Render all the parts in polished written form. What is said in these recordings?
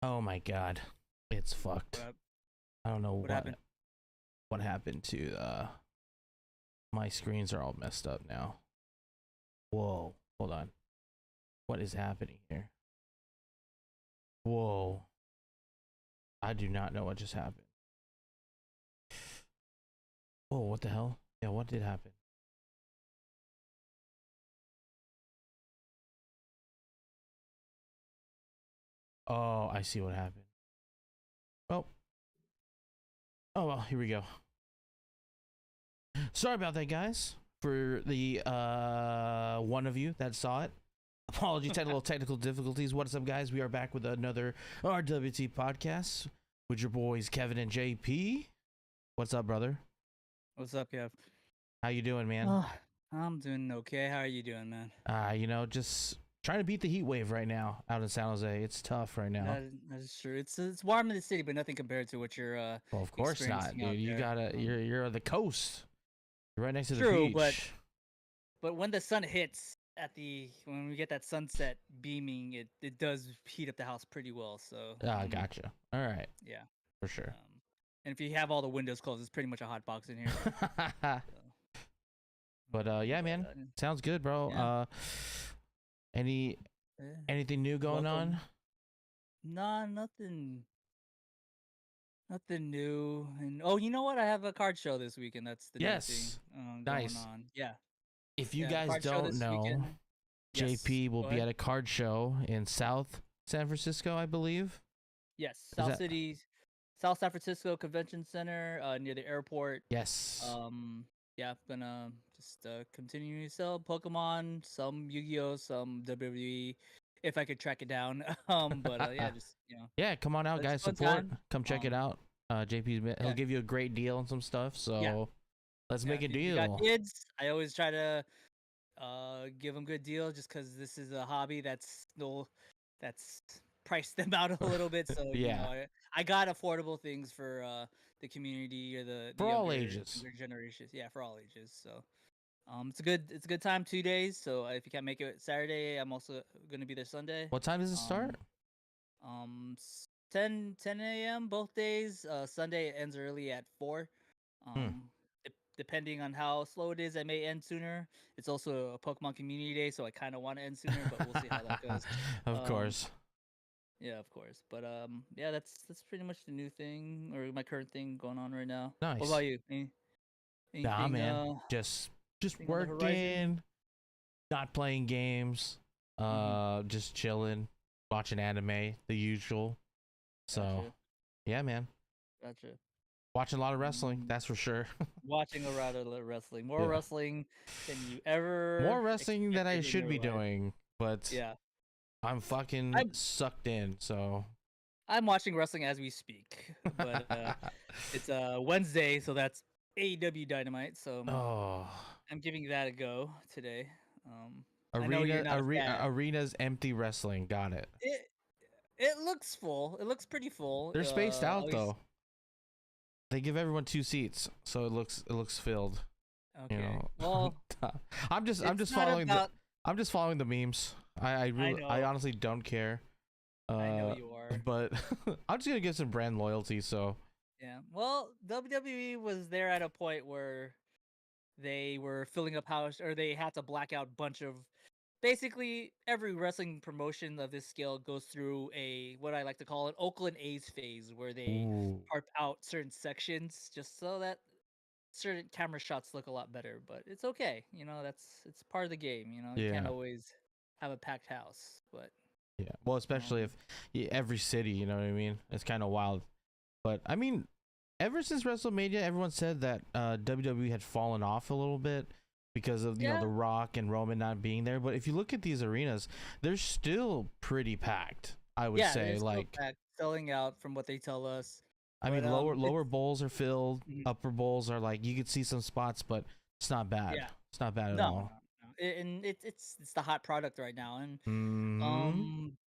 Oh my god, it's fucked. What, I don't know what happened? what happened to my screens are all messed up now. Whoa, hold on. What is happening here? Whoa. I do not know what just happened. Whoa, what the hell? Yeah, what did happen? Oh, I see what happened. Oh. Oh well, here we go. Sorry about that, guys. For the one of you that saw it. Apologies, had a little technical difficulties. What's up, guys? We are back with another RWT podcast with your boys Kevin and JP. What's up, brother? What's up, Kev? How you doing, man? Oh, I'm doing okay. How are you doing, man? Just trying to beat the heat wave right now out in San Jose. It's tough right now. That is true. It's warm in the city, but nothing compared to what you're Well, of course not, experiencing out dude. You there. gotta. You're on the coast. You're right next to the True, beach. but when the sun hits when we get that sunset beaming, it does heat up the house pretty well. So Gotcha. All right, yeah. for sure. And if you have all the windows closed, it's pretty much a hot box in here. So, But yeah, man, sounds good, bro. Yeah. Any eh, anything new going welcome. on? Nah, nothing new. And oh, you know what? I have a card show this weekend. That's the new thing Yes, going nice. on. Yeah, If you yeah, guys card show don't this know, weekend. Yes. JP will Go be ahead. at a card show in South San Francisco, I believe. Yes, Is that South San Francisco Convention Center, near the airport. yes? Yeah, gonna just continue to sell Pokemon, some Yu-Gi-Oh, some WWE, if I could track it down. But yeah, just Yeah, come on out, it's a guys. fun Support. time. Come check it out. He'll Yeah, give you a great deal on some stuff. yeah, So let's yeah. make a If you got deal. kids, I always try to give them good deals, just because this is a hobby that's priced them out a little bit. So Yeah, I got affordable things for the community or the for all ages. younger generations. Yeah, for all ages. So it's a good time. 2 days. So if you can't make it Saturday, I'm also gonna be there Sunday. What time does it start? Um 10 a.m. both days. Sunday it ends early at 4. Hmm. Depending on how slow it is, I may end sooner. It's also a Pokemon Community Day, so I kind of want to end sooner, but we'll see how that goes. Of Um, course. yeah, of course. But yeah, that's pretty much the new thing or my current thing going on right now. What Nice. about you? Nah, Anything man. Just anything on the horizon? working, not playing games. Mm-hmm. Just chilling, watching anime, the usual. So Gotcha, yeah, man. gotcha. Watching a lot of wrestling, Mm, that's for sure. Watching a lot of wrestling, more Yeah. wrestling than you ever More wrestling that I expected in should your be life. doing, but Yeah, I'm fucking I'm sucked in, so I'm watching wrestling as we speak, but it's Wednesday, so that's AEW Dynamite. So oh, I'm giving that a go today. I know you're not a fan. arena's empty wrestling. Got it. It it looks full. It looks pretty full. They're spaced At out least though. They give everyone 2 seats, so it looks filled. You okay. know, Well, I'm it's just not following about. I'm just following the memes. I I know. honestly don't care. I know Uh, you are. but I'm just gonna get some brand loyalty. So Yeah. Well, WWE was there at a point where they were filling up house, or they had to black out bunch of. Basically, every wrestling promotion of this scale goes through a what I like to call an Oakland A's phase, where they ooh, harp out certain sections just so that certain camera shots look a lot better. But it's okay, it's part of the game. You can't yeah, always have a packed house, but yeah. Well, especially um, if every city, you know what I mean. It's kind of wild. But I mean, ever since WrestleMania, everyone said that WWE had fallen off a little bit because of yeah, The Rock and Roman not being there. But if you look at these arenas, they're still pretty packed. I would yeah, they're say, still like, packed, selling out from what they tell us. I But mean, lower it's bowls are filled, mhm, upper bowls are like you could see some spots, but it's not bad. yeah, It's not bad at no, all. no, no. And it's the hot product right now, and Hmm. Um,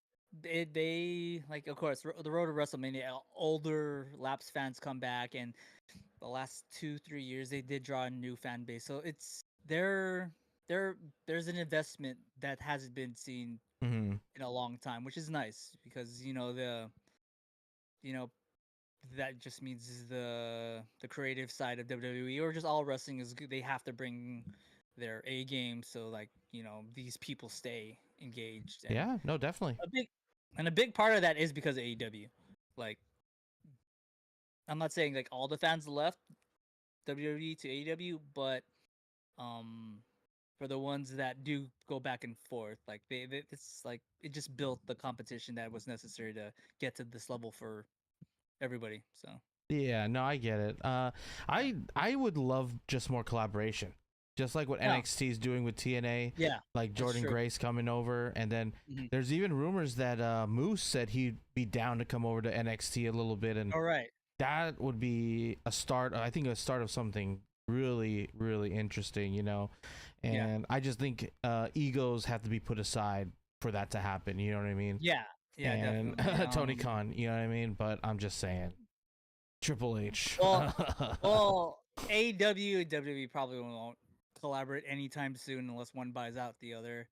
they like, of course, the road to WrestleMania. Older Laps fans come back, and the last 2 3 years they did draw a new fan base. So it's there there's an investment that hasn't been seen Hmm. in a long time, which is nice because you know, that just means the creative side of WWE or just all wrestling is good. They have to bring their A game so like these people stay engaged Yeah, no, definitely. a big part of that is because of AEW. Like I'm not saying like all the fans left WWE to AEW, but um for the ones that do go back and forth, like it's like it just built the competition that was necessary to get to this level for everybody. So Yeah, no, I get it. I would love just more collaboration, just like what yeah, NXT is doing with TNA, yeah, like that's Jordan true. Grace coming over, and then Mhm. there's even rumors that Moose said he'd be down to come over to NXT a little bit, and All right. that would be a start. I think a start of something really, really interesting, you know. Yeah. And I just think egos have to be put aside for that to happen. You know what I mean? Yeah. Yeah, And definitely. Tony Khan, you know what I mean? But I'm just saying, Triple H. Well, well, AEW and WWE probably won't collaborate anytime soon unless one buys out the other.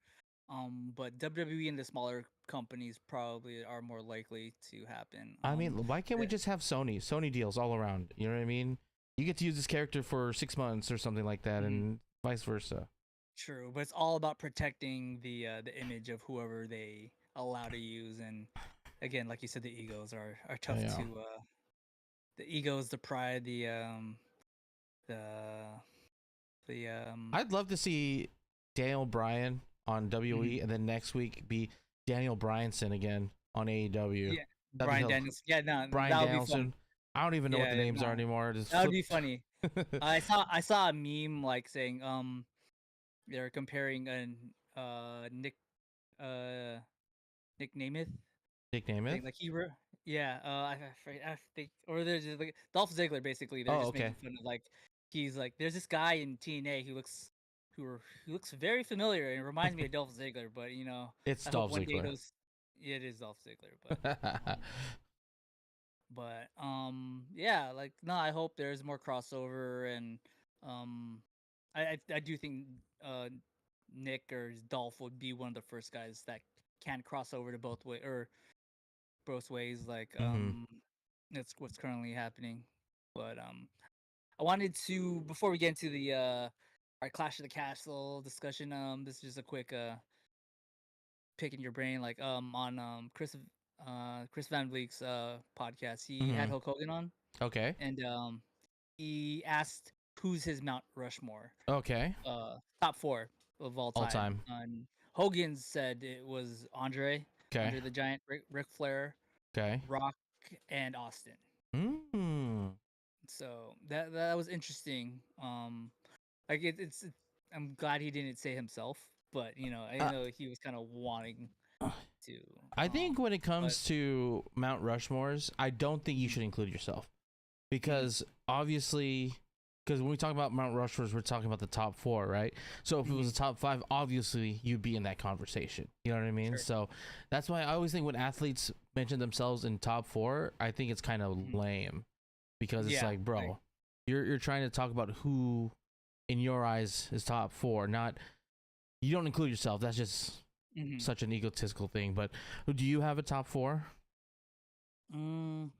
But WWE and the smaller companies probably are more likely to happen. I mean, why can't we the- just have Sony deals all around? You know what I mean? You get to use this character for 6 months or something like that, Mhm. and vice versa. True, but it's all about protecting the image of whoever they allow to use, and again, like you said, the egos are tough Yeah. to the egos, the pride, the I'd love to see Daniel Bryan on WWE, mhm. and then next week be Daniel Bryanson again on AEW. Yeah, That'd be Brian Daniels. Yeah, no, Brian that would be fun. Danielson. I don't even know what the Yeah, names are no, anymore. Just that would flip. be funny. I saw a meme like saying they're comparing an uh Nick Namath. Nickname it. Like yeah, I think, or there's just like Dolph Ziggler. Basically, they're Oh, just okay. making fun of like he's like there's this guy in TNA who looks very familiar and reminds me of Dolph Ziggler, but It's I hope Dolph one day Ziggler. those yeah, it is Dolph Ziggler, yeah, like no, I hope there's more crossover and um I do think Nick or Dolph would be one of the first guys that can cross over to both ways. Like hmm that's what's currently happening. But I wanted to before we get into the our Clash of the Castle discussion. This is just a quick picking your brain. Like on Chris Van Vliet's podcast, he had hmm Hulk Hogan on, Okay. and he asked who's his Mount Rushmore, Okay. top four of all All time. time. And Hogan said it was Okay. Andre the Giant, Ric Flair, Okay. Rock, and Austin. Mm. So that was interesting. Like I'm glad he didn't say himself, but I Uh, know he was kind of wanting to. I think when it But comes to Mount Rushmores, I don't think you should include yourself mhm, because obviously, because when we talk about Mount Rushmores, we're talking about the top four, right? So if it was mhm, a top five, obviously you'd be in that conversation. You know what I mean? sure. So that's why I always think when athletes mention themselves in top four, I think it's kind of Mhm. lame because it's Yeah, like, right. bro, you're trying to talk about who in your eyes is top four, not you don't include yourself. That's just Mhm. such an egotistical thing. But do you have a top four? Mm,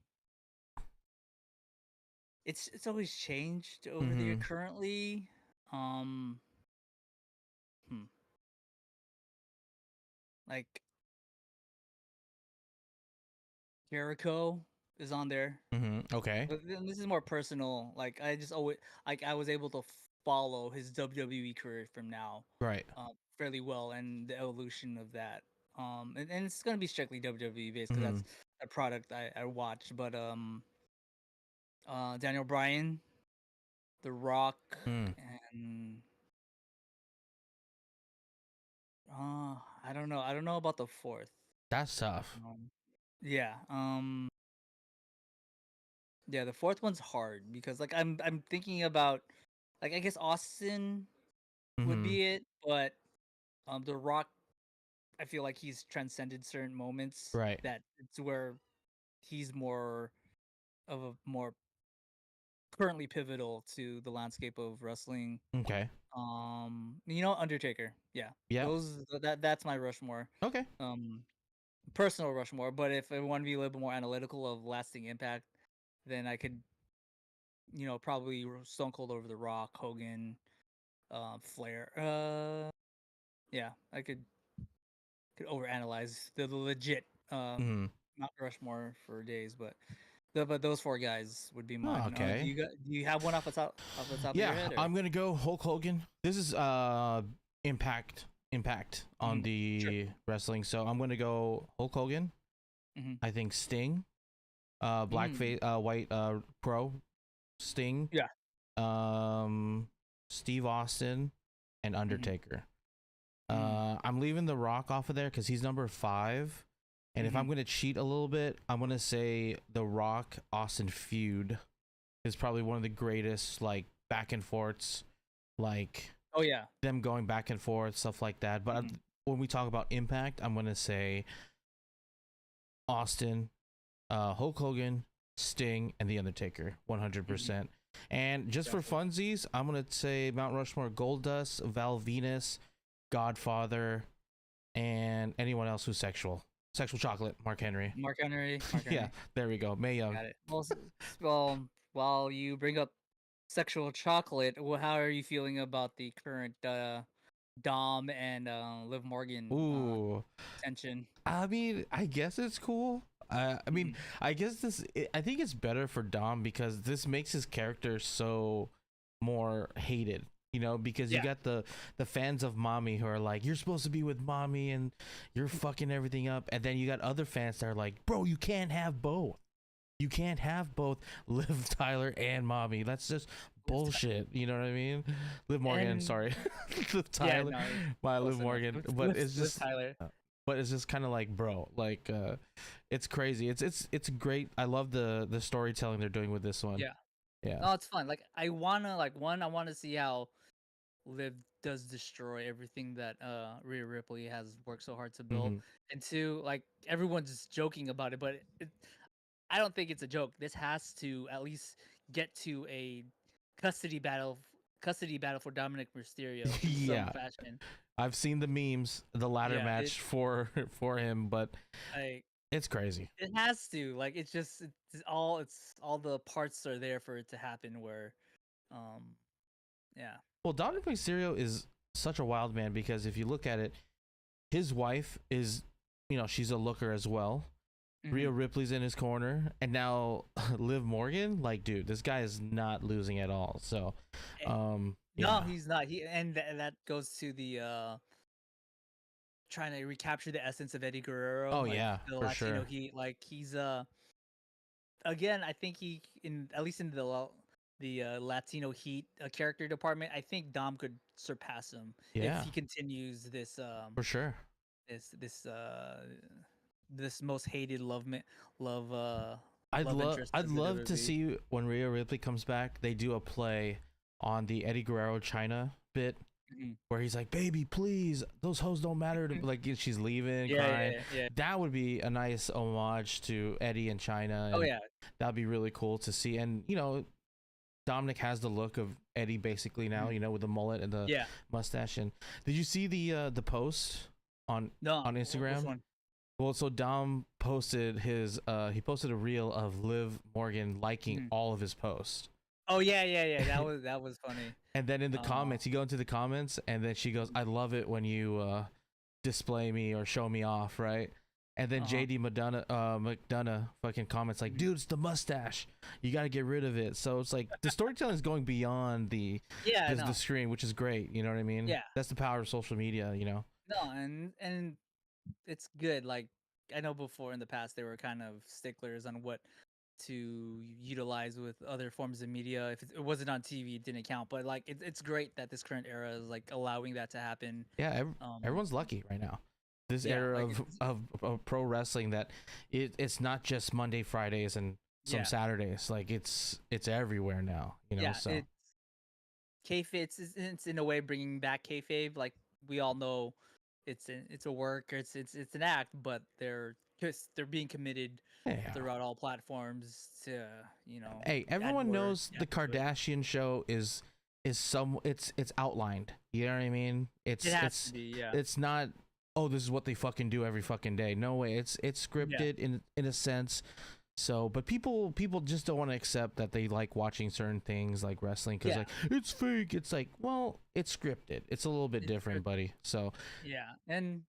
it's always changed over the year. Mm-hmm. Currently, um, hmm, like Jericho is on there. Mm-hmm. Okay. But then this is more personal. Like I just always like I was able to follow his WWE career from now Right. fairly well and the evolution of that. And it's gonna be strictly WWE based because Mm-hmm. that's a product I watch. But Daniel Bryan, The Rock, Mm. and I don't know. I don't know about the fourth. That's tough. Yeah. Yeah, the fourth one's hard because like I'm thinking about like I guess Austin would Mm-hmm. be it, but The Rock, I feel like he's transcended certain moments Right. that it's where he's more of a more currently pivotal to the landscape of wrestling. Okay. Undertaker. Yeah. Yeah. That's my Rushmore. Okay. Um personal Rushmore. But if I want to be a little bit more analytical of lasting impact, then I could, probably Stone Cold over The Rock, Hogan, Flair. Yeah, I could overanalyze the legit Hmm. Mount Rushmore for days, but those four guys would be Oh, mine. Do okay. you have one off the top of your Yeah, head, or I'm gonna go Hulk Hogan. This is impact on Mhm. Sure? the wrestling. So I'm gonna go Hulk Hogan. Hmm. I think Sting, Mm. blackface, white, pro, Sting, Yeah. Steve Austin, and Hmm. Undertaker. Mm. I'm leaving The Rock off of there because he's number 5. And if Hmm. I'm gonna cheat a little bit, I'm gonna say The Rock Austin feud is probably one of the greatest, like, back and forths, like Oh yeah. them going back and forth, stuff like that. But Hmm. when we talk about impact, I'm gonna say Austin, Hulk Hogan, Sting, and The Undertaker, Hmm. 100%. And just for Definitely. funsies, I'm gonna say Mount Rushmore: Goldust, Val Venus, Godfather, and anyone else who's sexual. Sexual chocolate, Mark Henry. Mark Henry. Mark Yeah, Henry. there we go. May Young. Got it. Well, while you bring up sexual chocolate, how are you feeling about the current Dom and Liv Morgan Ooh, tension? I mean, I guess it's cool. I mean, Mhm. I guess I think it's better for Dom because this makes his character so more hated. You know, because you Yeah. got the fans of Mommy who are like, "You're supposed to be with Mommy and you're fucking everything up," and then you got other fans that are like, "Bro, you can't have both. You can't have both Liv Tyler and Mommy. That's just bullshit." You know what I mean? Liv Morgan, And sorry, Liv yeah, Tyler, no, my Liv close enough. Morgan, but Liv, it's Liv just Tyler. but it's just kind of like, bro, like, it's crazy. It's great. I love the storytelling they're doing with this one. Yeah. Yeah. No, it's fun. Like I want to see how Liv does destroy everything that Rhea Ripley has worked so hard to build. Hmm. And two, like everyone's joking about it, but I don't think it's a joke. This has to at least get to a custody battle custody battle for Dominic Mysterio in some Yeah, fashion. I've seen the memes, the ladder Yeah, it match for for him, but like it's crazy. it has to. Like it's all the parts are there for it to happen where um yeah. Well, Dominic Mysterio is such a wild man because if you look at it, his wife is, she's a looker as well. Rhea Hmm. Ripley's in his corner, and now Liv Morgan. Like, dude, this guy is not losing at all. So, No, yeah. he's not. That goes to the trying to recapture the essence of Eddie Guerrero, Oh like yeah, the for Latino sure. heat. Like he's again, I think he in at least in the Latino heat character department, I think Dom could surpass him if Yeah, he continues for sure. this this uh this most hated love I'd love love interest I'd of the love to WWE. see when Rhea Ripley comes back, they do a play on the Eddie Guerrero China bit Mhm. where he's like, "Baby, please, those hoes don't matter." Like, she's leaving, Yeah, yeah, crying. yeah, yeah. That would be a nice homage to Eddie and China, Oh and yeah. that'd be really cool to see. And Dominic has the look of Eddie basically now, Mhm. with the mullet and the Yeah. mustache. And did you see the post on No, which Instagram? one? Well, so Dom posted he posted a reel of Liv Morgan liking Mhm. all of his posts. Oh yeah, yeah, yeah. That was funny. And then in the Uh, comments, you go into the comments, and then she goes, "I love it when you display me or show me off, right?" And then uh-huh. JD McDonough fucking comments like, Mhm. "Dude, it's the mustache. You got to get rid of it." So it's like the storytelling is going beyond Yeah, the no. screen, which is great. You know what I mean? Yeah. That's the power of social media. You know? No, and it's good. Like I know before in the past they were kind of sticklers on what to utilize with other forms of media. If it wasn't on TV, it didn't count. But like it's great that this current era is like allowing that to happen. Yeah, Um, everyone's lucky right now. This yeah, era like of, it's of pro wrestling that it's not just Monday, Fridays, and some yeah, Saturdays. Like it's everywhere now. yeah. So It's kayfabe. It's in a way bringing back kayfabe. Like we all know, it's a work. Or it's an act, but they're being committed yeah. throughout all platforms to Hey, add everyone more knows the depth to it. Kardashian show is some it's outlined. You know what I mean? It It's has to it's be, yeah. it's not. oh, this is what they fucking do every fucking day. No way. It's scripted in a sense. So, but people just don't want to accept that they like watching certain things like wrestling because like it's fake. It's like, well, it's scripted. It's a little bit different, buddy. So yeah, and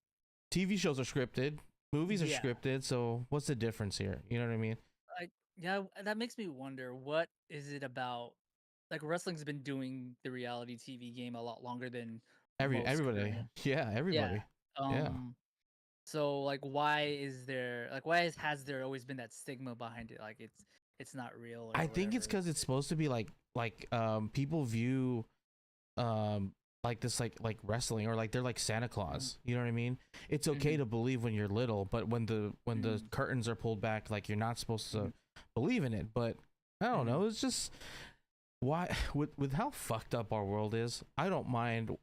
TV shows are scripted, movies are scripted. So what's the difference here? You know what I mean? like that makes me wonder, what is it about? Like, wrestling's been doing the reality TV game a lot longer than Everybody, current. yeah, everybody, yeah. So like, why has there always been that stigma behind it? Like it's not real. Or I think it's because it's supposed to be like people view like this like wrestling, or like they're like Santa Claus. You know what I mean? It's okay to believe when you're little, but when the curtains are pulled back, like you're not supposed to believe in it. But I don't know. It's just why with how fucked up our world is. I don't mind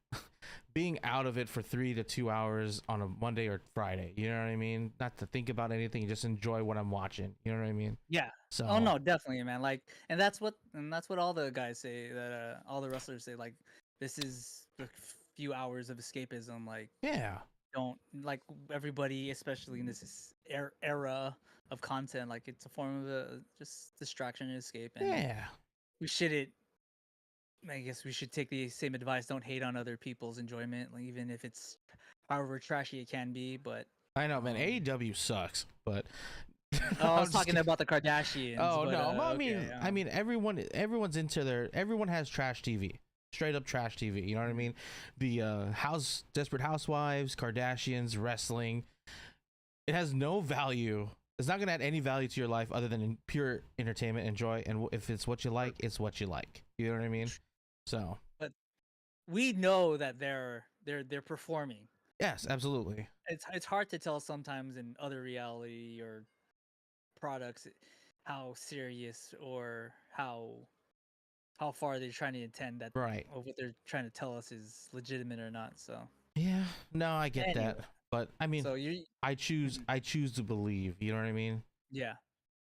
being out of it for 3 to 2 hours on a Monday or Friday. You know what I mean? Not to think about anything, just enjoy what I'm watching. You know what I mean? Yeah. So Oh no, definitely, man. Like, and that's what all the guys say, that all the wrestlers say, like, this is a few hours of escapism. Like, yeah. Don't, like, everybody, especially in this era of content, like, it's a form of just distraction and escape. And we shouldn't. I guess we should take the same advice. Don't hate on other people's enjoyment, like, even if it's however trashy it can be. But I know, man, AEW sucks, but I was talking about the Kardashians. Oh, but, no, I mean, everyone's into everyone has trash TV, straight up trash TV. You know what I mean? The Desperate Housewives, Kardashians, wrestling. It has no value. It's not gonna add any value to your life other than pure entertainment and joy. And if it's what you like, it's what you like. You know what I mean? So, but we know that they're performing. Yes, absolutely. It's hard to tell sometimes in other reality or products how serious or how far they're trying to intend that, right, or what they're trying to tell us is legitimate or not. So yeah, no, I get that, but I mean, so I choose to believe. You know what I mean? Yeah,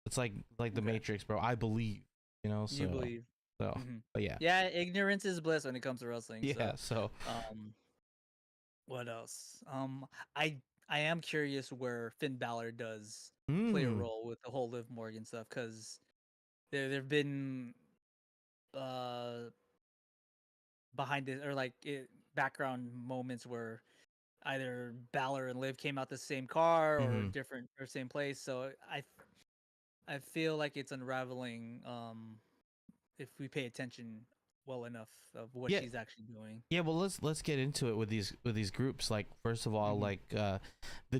it's like the Matrix, bro. I believe. You know, so you believe. So, but yeah, ignorance is bliss when it comes to wrestling. Yeah. So what else? I am curious where Finn Balor does play a role with the whole Liv Morgan stuff, because there've been behind it, or like background moments where either Balor and Liv came out the same car or different or same place. So I feel like it's unraveling if we pay attention well enough of what she's actually doing. Yeah, well, let's get into it with these groups. Like, first of all, like the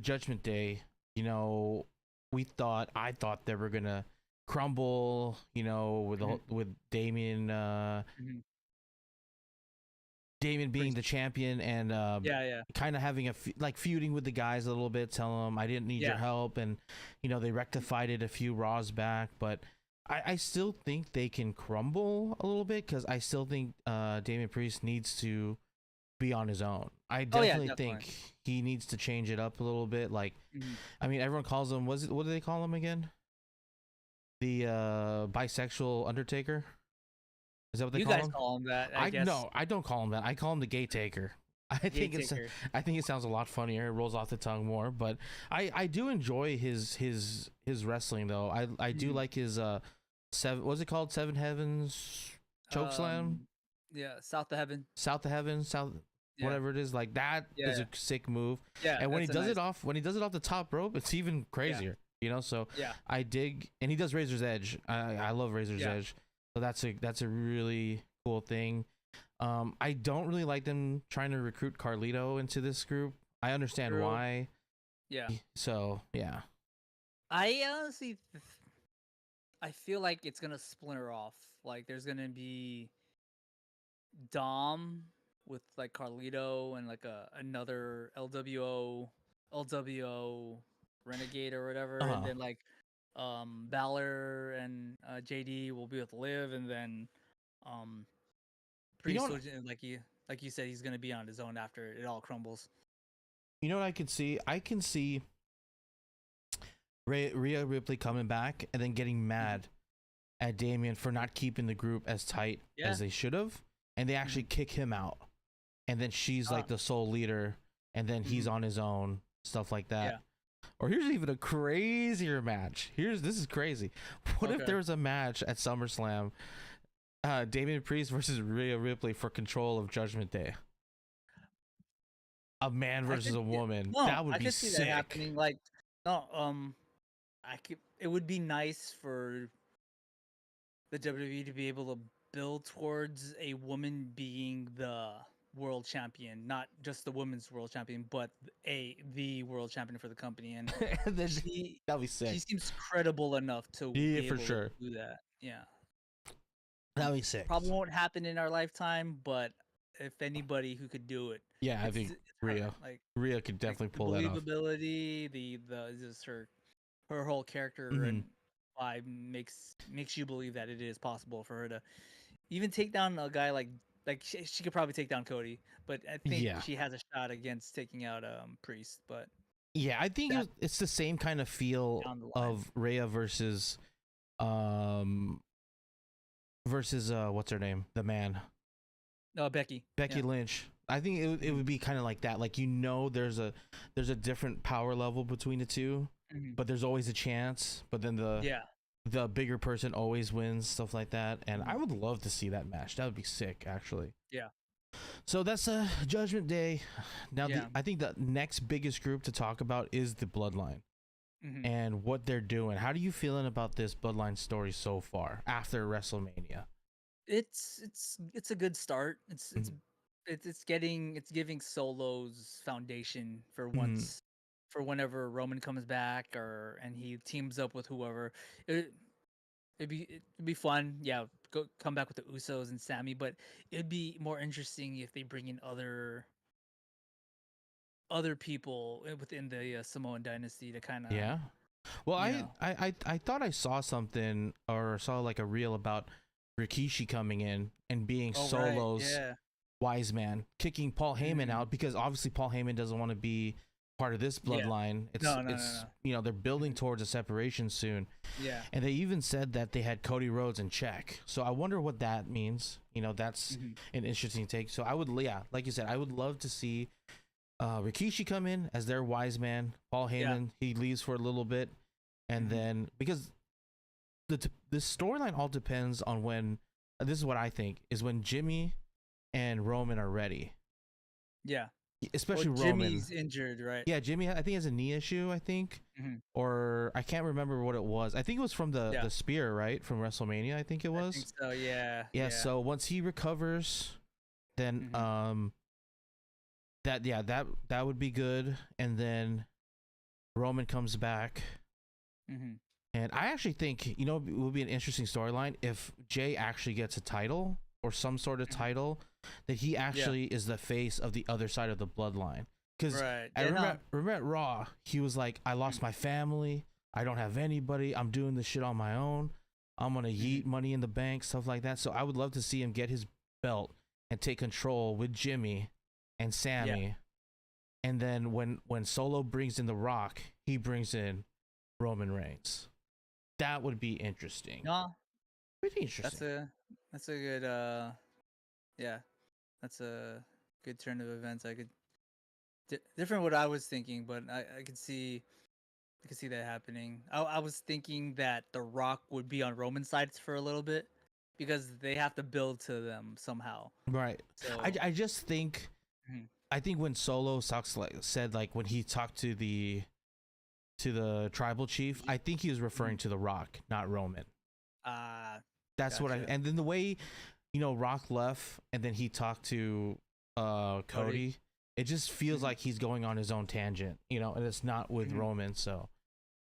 Judgment Day, you know, I thought they were gonna crumble, you know, with Damien Damien being the champion, and kind of having feuding with the guys a little bit, telling them I didn't need your help, and you know, they rectified it a few Raws back, but I still think they can crumble a little bit, because I still think Damian Priest needs to be on his own. I definitely think he needs to change it up a little bit. Like, I mean, everyone calls him, what do they call him again? The bisexual Undertaker? Is that what they call him? You guys call him that, I guess. No, I don't call him that. I call him the Gay Taker. I think it sounds a lot funnier. It rolls off the tongue more, but I do enjoy his wrestling though. I do like his what's it called? Seven Heavens choke slam. Yeah, South of Heaven. Whatever it is, like that is a sick move. Yeah, and when he does it off the top rope, it's even crazier. You know, so I dig, and he does Razor's Edge. I love Razor's Edge. So that's a really cool thing. I don't really like them trying to recruit Carlito into this group. I understand why. Yeah. So yeah. I honestly, I feel like it's gonna splinter off. Like, there's gonna be Dom with like Carlito and like another LWO Renegade or whatever, and then like Balor and JD will be with Liv, and then Priest, like you said, he's gonna be on his own after it all crumbles. You know what I could see? I can see Rhea Ripley coming back and then getting mad at Damien for not keeping the group as tight as they should have, and they actually kick him out, and then she's like the sole leader, and then he's Mhm. on his own, stuff like that. Yeah. Or here's even a crazier match. This is crazy. What if Okay. there was a match at SummerSlam, Damian Priest versus Rhea Ripley for control of Judgment Day? A man I versus could a yeah, woman. no, That would I be could see that sick. happening. Like, no, I could. It would be nice for the WWE to be able to build towards a woman being the world champion, not just the women's world champion, but the world champion for the company. And And then she that'd be she sick. seems credible enough to Yeah, be for able to sure. do that. Yeah. That'd be sick. Probably won't happen in our lifetime, but if anybody who could do it, Yeah, I think it's her. Rhea. Rhea could Like definitely the pull that off. believability, the just her whole character Mhm. and vibe makes you believe that it is possible for her to even take down a guy like she could probably take down Cody, but I think Yeah. she has a shot against taking out Priest, but Yeah, I think that's it's the same kind of feel down the line. of Rhea versus um what's her name? The man. No, Becky. Becky Yeah. Lynch. I think it would be kind of like that. Like there's a different power level between the two, Mhm. but there's always a chance. But then Yeah. the bigger person always wins, stuff like that. And I Mhm. would love to see that match. That would be sick, actually. Yeah. So that's a Judgment Day. Now, Yeah. I think the next biggest group to talk about is the Bloodline Mhm. and what they're doing. How do you feeling about this Bloodline story so far after WrestleMania? It's a good start. Mhm. It's giving Solo's foundation for Mhm. once for whenever Roman comes back or and he teams up with whoever. It it'd be fun. Yeah, come back with the Usos and Sammy, but it'd be more interesting if they bring in other people within the Samoan dynasty to kind of, Yeah. Well, you know. I thought I saw something or saw like a reel about Rikishi coming in and being Oh right, Solo's yeah. wise man, kicking Paul Heyman Mm, out because obviously Paul Heyman doesn't want to be part of this yeah. bloodline. No, no, no, It's no. they're building Mhm. towards a separation soon. Yeah. And they even said that they had Cody Rhodes in check. So I wonder what that means. That's Hmm. an interesting take. So I would, yeah, like you said, I would love to see Rikishi come in as their wise man. Paul Yeah. Heyman, he leaves for a little bit. And Hmm. then, because the storyline all depends on when, this is what I think, is when Jimmy and Roman are ready. Yeah. Well, Especially Roman. Jimmy's injured, right? Yeah, Jimmy, I think has a knee issue, I think. Hmm. Or I can't remember what it was. I think it was from Yeah. the spear, right? From WrestleMania, I think it I was. think so. Yeah. Yeah, Yeah. so once he recovers, then Hmm. that would be good. And then Roman comes back. Hmm. And I actually think, it would be an interesting storyline if Jay actually gets a title or some sort of Hmm. title, that he actually is the face of the other side of the bloodline. Because Right. I Yeah. remember at Raw, he was like, I lost my family. I don't have anybody. I'm doing this shit on my own. I'm going to yeet Money in the Bank, stuff like that. So I would love to see him get his belt and take control with Jimmy and Sammy. And then when Solo brings in The Rock, he brings in Roman Reigns. That would be interesting. No, Pretty interesting. that's a good yeah, that's a good turn of events. I could different what I was thinking, but I could see that happening. I was thinking that The Rock would be on Roman's side for a little bit because they have to build to them somehow. Right. So I just think Mhm. I think when Solo said like when he talked to the tribal chief, I think he was referring to The Rock, not Roman. uh That's what I. gotcha. And then the way, Rock left, and then he talked to Cody. It just feels Mhm. like he's going on his own tangent, and it's not with Mhm. Roman. So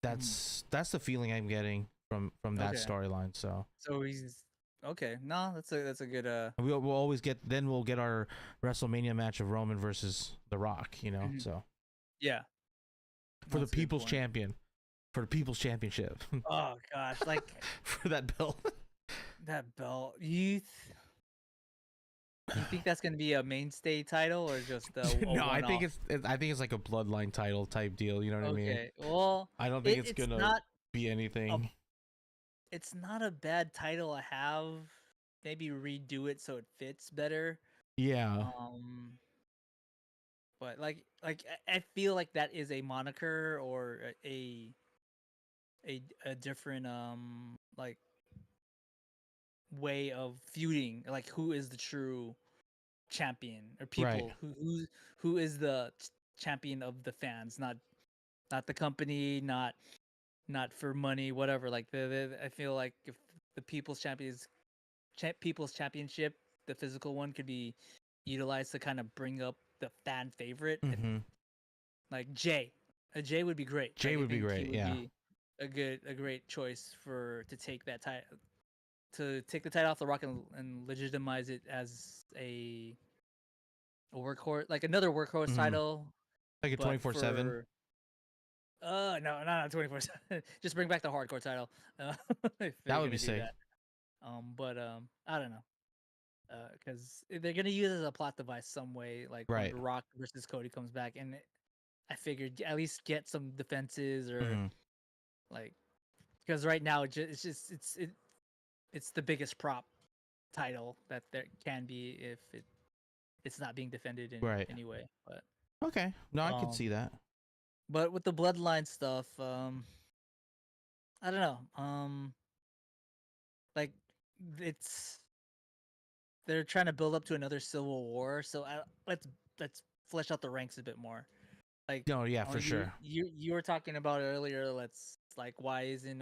that's the feeling I'm getting from that Okay. storyline. So So he's okay. No, that's a good we'll always we'll get our WrestleMania match of Roman versus The Rock. Mhm. So yeah. for the That's a good People's point. Champion, for the People's Championship, Oh gosh, like for that belt. that belt. You think that's gonna be a mainstay title or just a No, I think one-off? I think it's like a bloodline title type deal. You know what I mean? Okay, well, I don't think it's it's gonna not be a anything. it's not a bad title to have. Maybe redo it so it fits better. Yeah, Um, but I feel like that is a moniker or a different like way of feuding. Like who is the true champion or Right. people who is the champion of the fans, not the company, not for money, whatever. Like I feel like if the people's championship, the physical one, could be utilized to kind of bring up the fan favorite. Mm-hmm. Like Jay, a Jay would be great. Jay Like I would be think he great. would Yeah. be a great choice for to take that title to take the title off the Rock and legitimize it as a workhorse, like another workhorse Mhm. title, Like a but 24/7. for no, not 24/7. Just bring back the hardcore title if That they're would be gonna do sick. that. But I don't know, because they're gonna use it as a plot device some way, like when Right. The Rock versus Cody comes back, and I figured at least get some defenses or Hmm. like because right now it's the biggest prop title that there can be if it's not being defended in Right. any way. Okay. No, I could Um, see that. but with the bloodline stuff, I don't know. Like it's they're trying to build up to another civil war, so let's flesh out the ranks a bit more. Like, No, yeah, for you sure. you you were talking about earlier. Let's like why isn't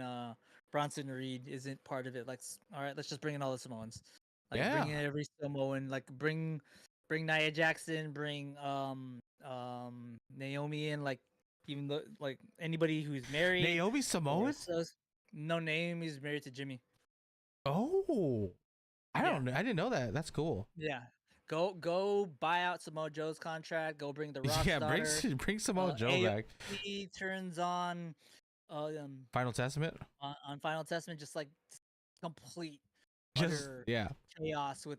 Bronson Reed isn't part of it? Like, all right, let's just bring in all the Samoans. Like, bring Yeah. in every Samoan. Like, bring Nia Jackson. Bring Naomi in. Like, even though like anybody who's married Naomi or Samoan? so. No, Naomi's married to Jimmy. Oh. I Yeah, don't know. I didn't know that. That's cool. yeah. Go buy out Samoa Joe's contract. Go bring the Rock's Yeah, bring daughter. bring Samoa Joe back. AOP turns on um Final Testament? on Final Testament, just like complete Just utter yeah. chaos with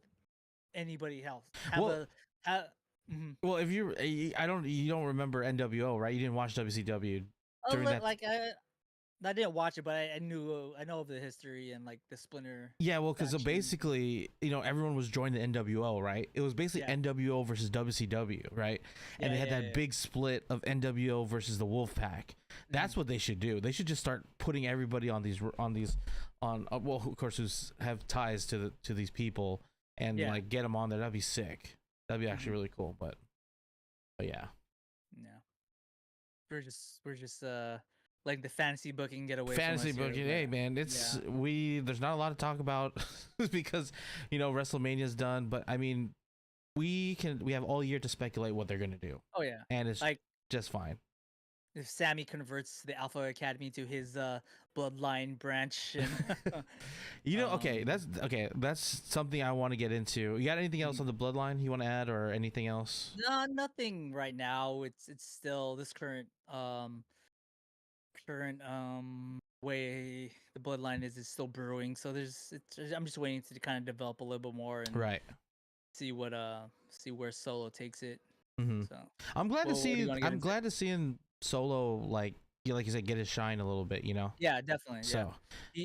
anybody else. Well, Have mhm. well, if I don't you don't remember NWO, right? You didn't watch WCW during that. Like I didn't watch it, but I know of the history and like the Splinter Yeah, well, because so faction. basically, everyone was joining the NWO, right? It was basically Yeah, NWO versus WCW, right? And they had yeah, that big split of NWO versus the Wolfpack. That's Mhm. what they should do. They should just start putting everybody on well, of course, who's have ties to these people and Yeah, like get them on there. That'd be sick. That'd be actually Mhm. really cool. But yeah, yeah. We're just letting the fantasy booking get away from fantasy us here, booking. but Hey man, yeah. there's not a lot to talk about because WrestleMania's done. But I mean, we have all year to speculate what they're gonna do, Oh yeah. and it's Like just fine. if Sammy converts the Alpha Academy to his bloodline branch and Okay, um that's something I want to get into. You got anything else mhm. on the bloodline you want to add, or anything else? No, nothing right now. It's still this current way the bloodline is still brewing. So I'm just waiting to kind of develop a little bit more and Right. see where Solo takes it. Hmm. So, I'm glad to well, what do see. you want to get I'm into? glad to see him Solo, like you said, get his shine a little bit. Yeah, definitely. Yeah. So.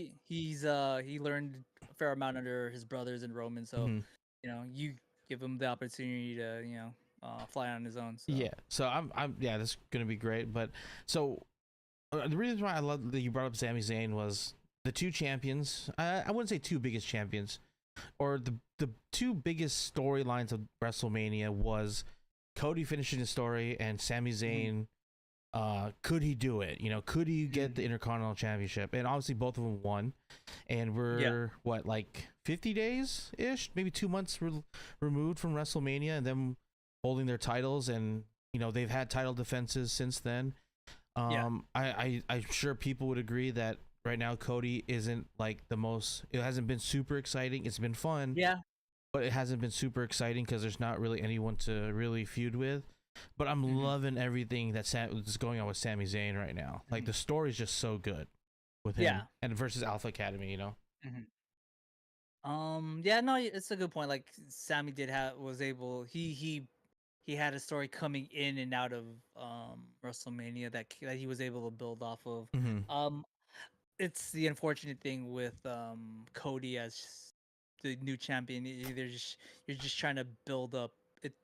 He learned a fair amount under his brothers in Roman, so Mhm. you give him the opportunity to, fly on his own. So Yeah. So I'm yeah, this is gonna be great. But so the reason why I love that you brought up Sami Zayn was the two champions. I wouldn't say two biggest champions, or the two biggest storylines of WrestleMania was Cody finishing the story and Sami Mhm, Zayn. Could he do it? Could he get mhm. the Intercontinental Championship? And obviously both of them won. And Yeah, we're what, like 50 days ish, maybe 2 months removed from WrestleMania, and them holding their titles, and they've had title defenses since then. yeah, I'm sure people would agree that right now Cody isn't like the most. It hasn't been super exciting. It's been fun, yeah. but it hasn't been super exciting because there's not really anyone to really feud with. But I'm Mhm, loving everything that's going on with Sami Zayn right now. Like mhm. the story's just so good with him Yeah. and versus Alpha Academy. Mhm. Yeah, no, it's a good point. Like Sammy did have was able he had a story coming in and out of WrestleMania that he was able to build off of. Mm-hmm. Um, it's the unfortunate thing with Cody as the new champion. They're just you're just trying to build up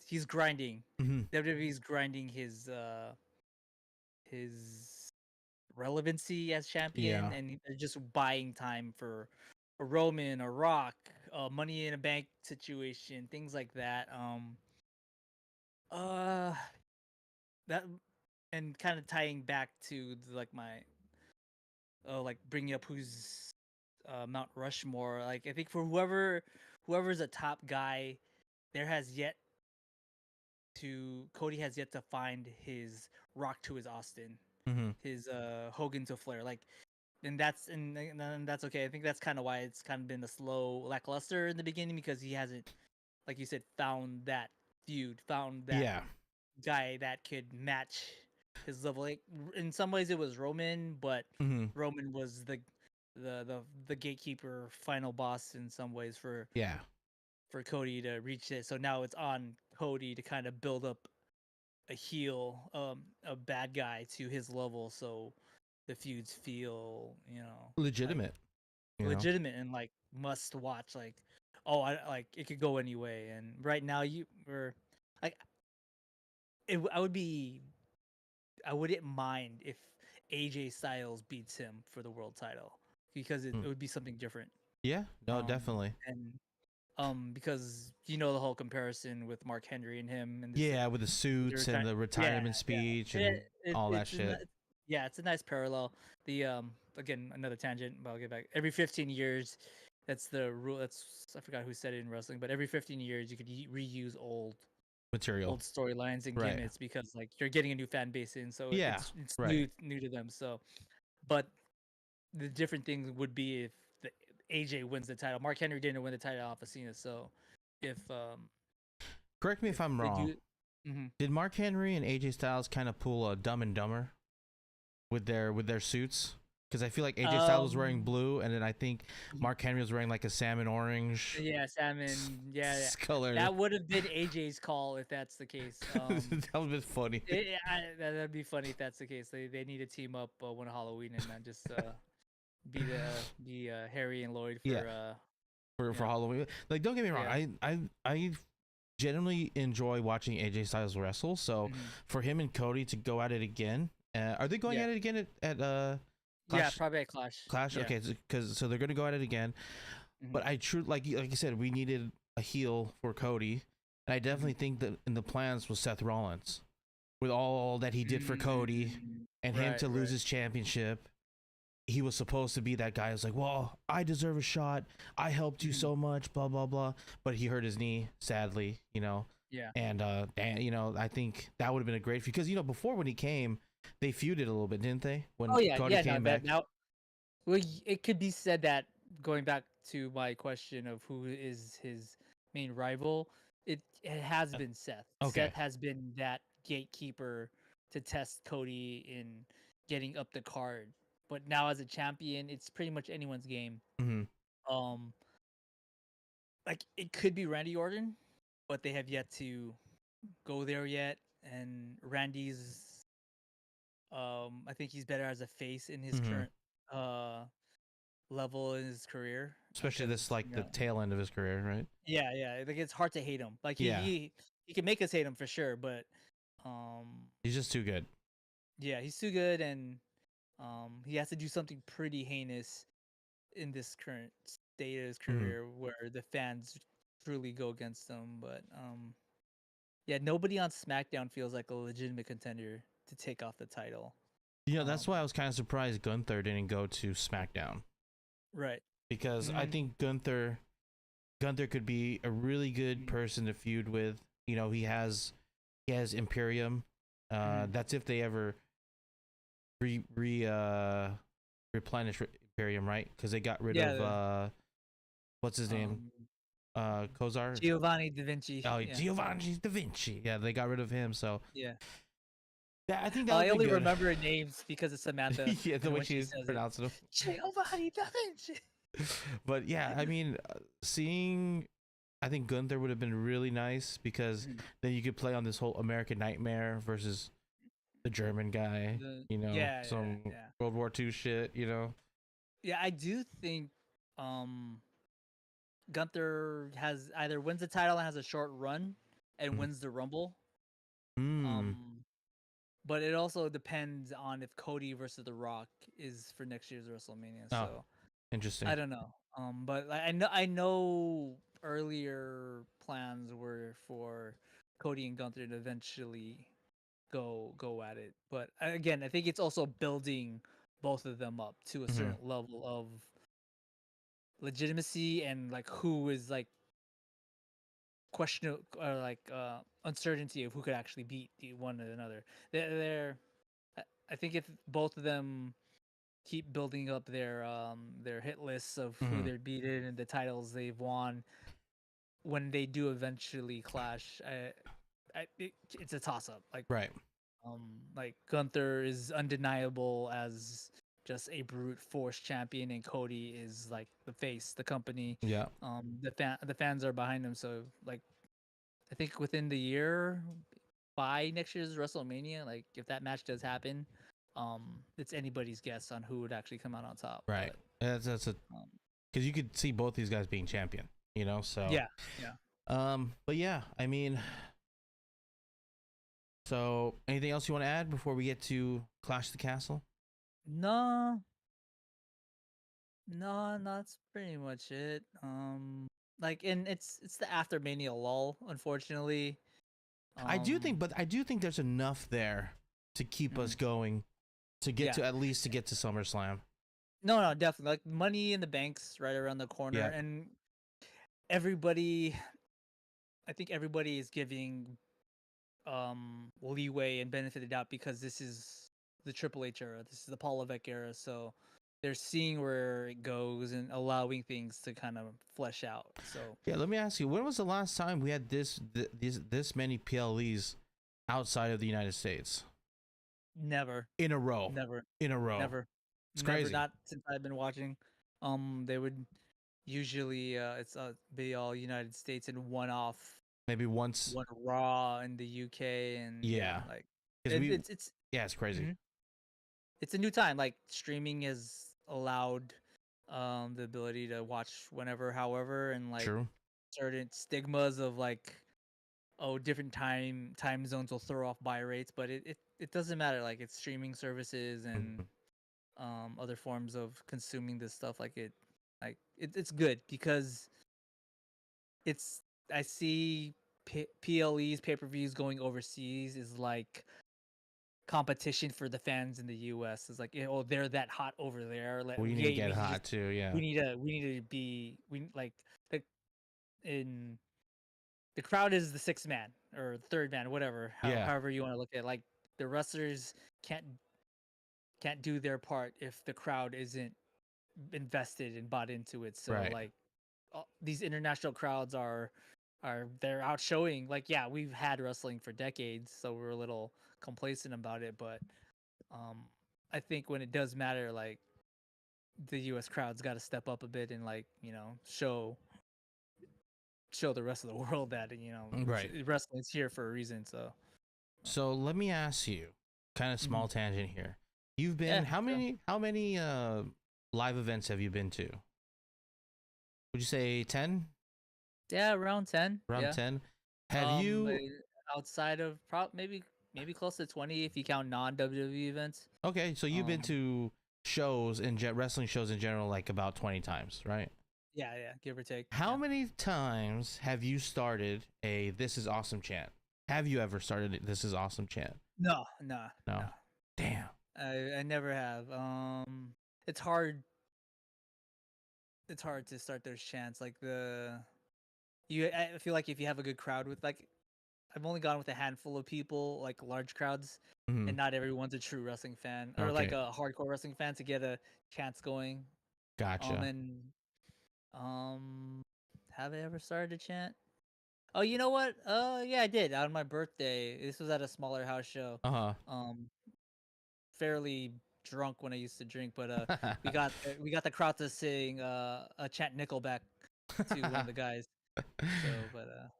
he's grinding. Hmm. WWE's grinding his relevancy as champion, Yeah. and they're just buying time for a Roman, a Rock, a Money in a Bank situation, things like that. Uh, that and kind of tying back to like my like bringing up who's Mount Rushmore. Like I think for whoever's a top guy, there has yet Cody has yet to find his Rock to his Austin, Hmm. his Hogan to Flair. Like, and that's okay. I think that's kind of why it's kind of been a slow lackluster in the beginning because he hasn't, like you said, found that found that Yeah. guy that could match his level. Like in some ways, it was Roman, but Hmm. Roman was the gatekeeper, final boss in some ways Yeah. for Cody to reach it. So now it's on Cody to kind of build up a heel, a bad guy to his level, so the feuds feel, like Legitimate. You know. legitimate and like must watch. Like, oh, I like it could go any way. And right now, like, I would be, I wouldn't mind if AJ Styles beats him for the world title because it Mm. would be something different. Yeah. No, Um, definitely. and because the whole comparison with Mark Henry and him and this Yeah, with the suits and the yeah, retirement yeah. speech and all that shit. Yeah, it's a nice parallel. The again another tangent, but I'll get back. Every 15 years, that's the rule. I forgot who said it in wrestling, but every 15 years you could reuse Material. old storylines and Right. gimmicks because like you're getting a new fan base in, so Yeah. it's Right. new to them. So, but the different thing would be if the AJ wins the title. Mark Henry didn't win the title off of Cena, so if Correct me if I'm they wrong. do. Mhm. Did Mark Henry and AJ Styles kind of pull a Dumb and Dumber with their suits? Because I feel like AJ Styles was wearing blue, and then I think Mark Henry was wearing like a salmon orange. Yeah, salmon. Yeah, color. that would have been AJ's call if that's the case. That would be funny. That'd be funny if that's the case. They need to team up one Halloween and not just be Harry and Lloyd for Yeah. For yeah. Halloween. Like, don't get me wrong. Yeah. I genuinely enjoy watching AJ Styles wrestle. So Mhm. for him and Cody to go at it again, are they going Yeah. at it again at Yeah, Clash? probably a Clash. Clash. Yeah. Okay, so they're gonna go at it again. Mhm. But I true like you said, we needed a heel for Cody, and I definitely think that in the plans was Seth Rollins, with all that he did for Cody and him to lose his championship. He was supposed to be that guy who's like, well, I deserve a shot. I helped you so much, blah, blah, blah. But he hurt his knee, sadly, Yeah. And, I think that would have been a great, because, before when he came, they feuded a little bit, didn't they? When Cody came back. Now, well, it could be said that going back to my question of who is his main rival, it has been Seth. Okay. Seth has been that gatekeeper to test Cody in getting up the card. But now as a champion, it's pretty much anyone's game. Mm-hmm. Like it could be Randy Orton, but they have yet to go there yet. And Randy's, I think he's better as a face in his current level in his career, Especially this the tail end of his career, right? Yeah. Like it's hard to hate him. Like he can make us hate him for sure, but he's just too good. Yeah, he's too good, and he has to do something pretty heinous in this current state of his career where the fans truly go against him. But yeah, nobody on SmackDown feels like a legitimate contender to take off the title. Yeah, that's why I was kind of surprised Gunther didn't go to SmackDown. Right. Because I think Gunther could be a really good person to feud with. He has Imperium. That's if they ever replenish Imperium, right? Because they got rid of what's his name? Kozar? Giovanni Da Vinci. Oh, yeah. Giovanni Da Vinci. Yeah, they got rid of him. So yeah. I think that I only remember names because of Samantha. Yeah, the way she's pronouncing them. Giovanni Da Vinci. But yeah, I mean, I think Gunther would have been really nice because then you could play on this whole American Nightmare versus the German guy, some World War II shit, Yeah, I do think Gunther either wins the title and has a short run, and Mhm. wins the Rumble. Mm. But it also depends on if Cody versus The Rock is for next year's WrestleMania. Oh, So interesting. I don't know. But I know earlier plans were for Cody and Gunther to eventually go at it. But again, I think it's also building both of them up to a Hmm. certain level of legitimacy and like who is like question or like uncertainty of who could actually beat one another. They're I think if both of them keep building up their hit lists of who Hmm. they're beaten and the titles they've won, when they do eventually clash, it's a toss up. Right. Like Gunther is undeniable as just a brute force champion, and Cody is like the face, the company. Yeah. The fans are behind him, so like I think within the year, by next year's WrestleMania, like if that match does happen, it's anybody's guess on who would actually come out on top. Right. That's a Um, because you could see both these guys being champion. You know. So. yeah, yeah. But yeah, I mean. So, anything else you want to add before we get to Clash the Castle? No, no, that's pretty much it. Like, and it's the after Mania lull, unfortunately. Um, I do think there's enough there to keep us mhm. going to get Yeah. to at least to get to SummerSlam. No, definitely. Like Money in the Bank's right around the corner, Yeah. and everybody, I think everybody is giving leeway and benefit of the doubt because this is the Triple H era. This is the Paul Levesque era, so they're seeing where it goes and allowing things to kind of flesh out. So Yeah, let me ask you, when was the last time we had this many PLEs outside of the United States never, in a row? never, In a row. never, It's never. crazy. Not since I've been watching. They would usually it's be all United States and one off, Maybe once. one Raw in the UK, and Yeah. like Because we it's yeah, it's crazy. mhm. It's a new time. Like streaming has allowed the ability to watch whenever, however, and like True. certain stigmas of like different time zones will throw off buy rates, but it doesn't matter. Like it's streaming services and Mhm. other forms of consuming this stuff. It's good because it's I see PLEs pay-per-views going overseas is like competition for the fans in the US. Is like, oh, they're that hot over there. We need to Yay, get we can just hot too, yeah. we need to be we like the in the crowd is the sixth man or third man, whatever, Yeah. however you want to look at it. Like the wrestlers can't do their part if the crowd isn't invested and bought into it. So Right. like these international crowds are they're out showing. Like, yeah, we've had wrestling for decades, so we're a little complacent about it, but um I think when it does matter, like the US crowd's got to step up a bit and like, show the rest of the world that, Right. wrestling's here for a reason. So let me ask you, kind of Mhm. small tangent here. You've been Yeah, how sure. many live events have you been to? Would you say 10? Yeah, around 10. Around Yeah. 10? Have you Outside of maybe close to 20 if you count non-WWE events. Okay, so you've been Um to shows and wrestling shows in general like about 20 times, right? yeah, give or take. How Yeah. many times have you started a "This is awesome" chant? Have you ever started a "This is awesome" chant? No, No. no. Damn. I never have. It's hard. It's hard to start those chants. Like I feel like if you have a good crowd with like, I've only gone with a handful of people, like large crowds, Mhm. and not everyone's a true wrestling fan or like Okay, a hardcore wrestling fan to get a chants going. gotcha. And um, have I ever started a chant? Oh, you know what? Yeah, I did on my birthday. This was at a smaller house show. Uh Um, fairly drunk when I used to drink, but huh. we got the crowd to sing a chant Nickelback to one of the guys. So,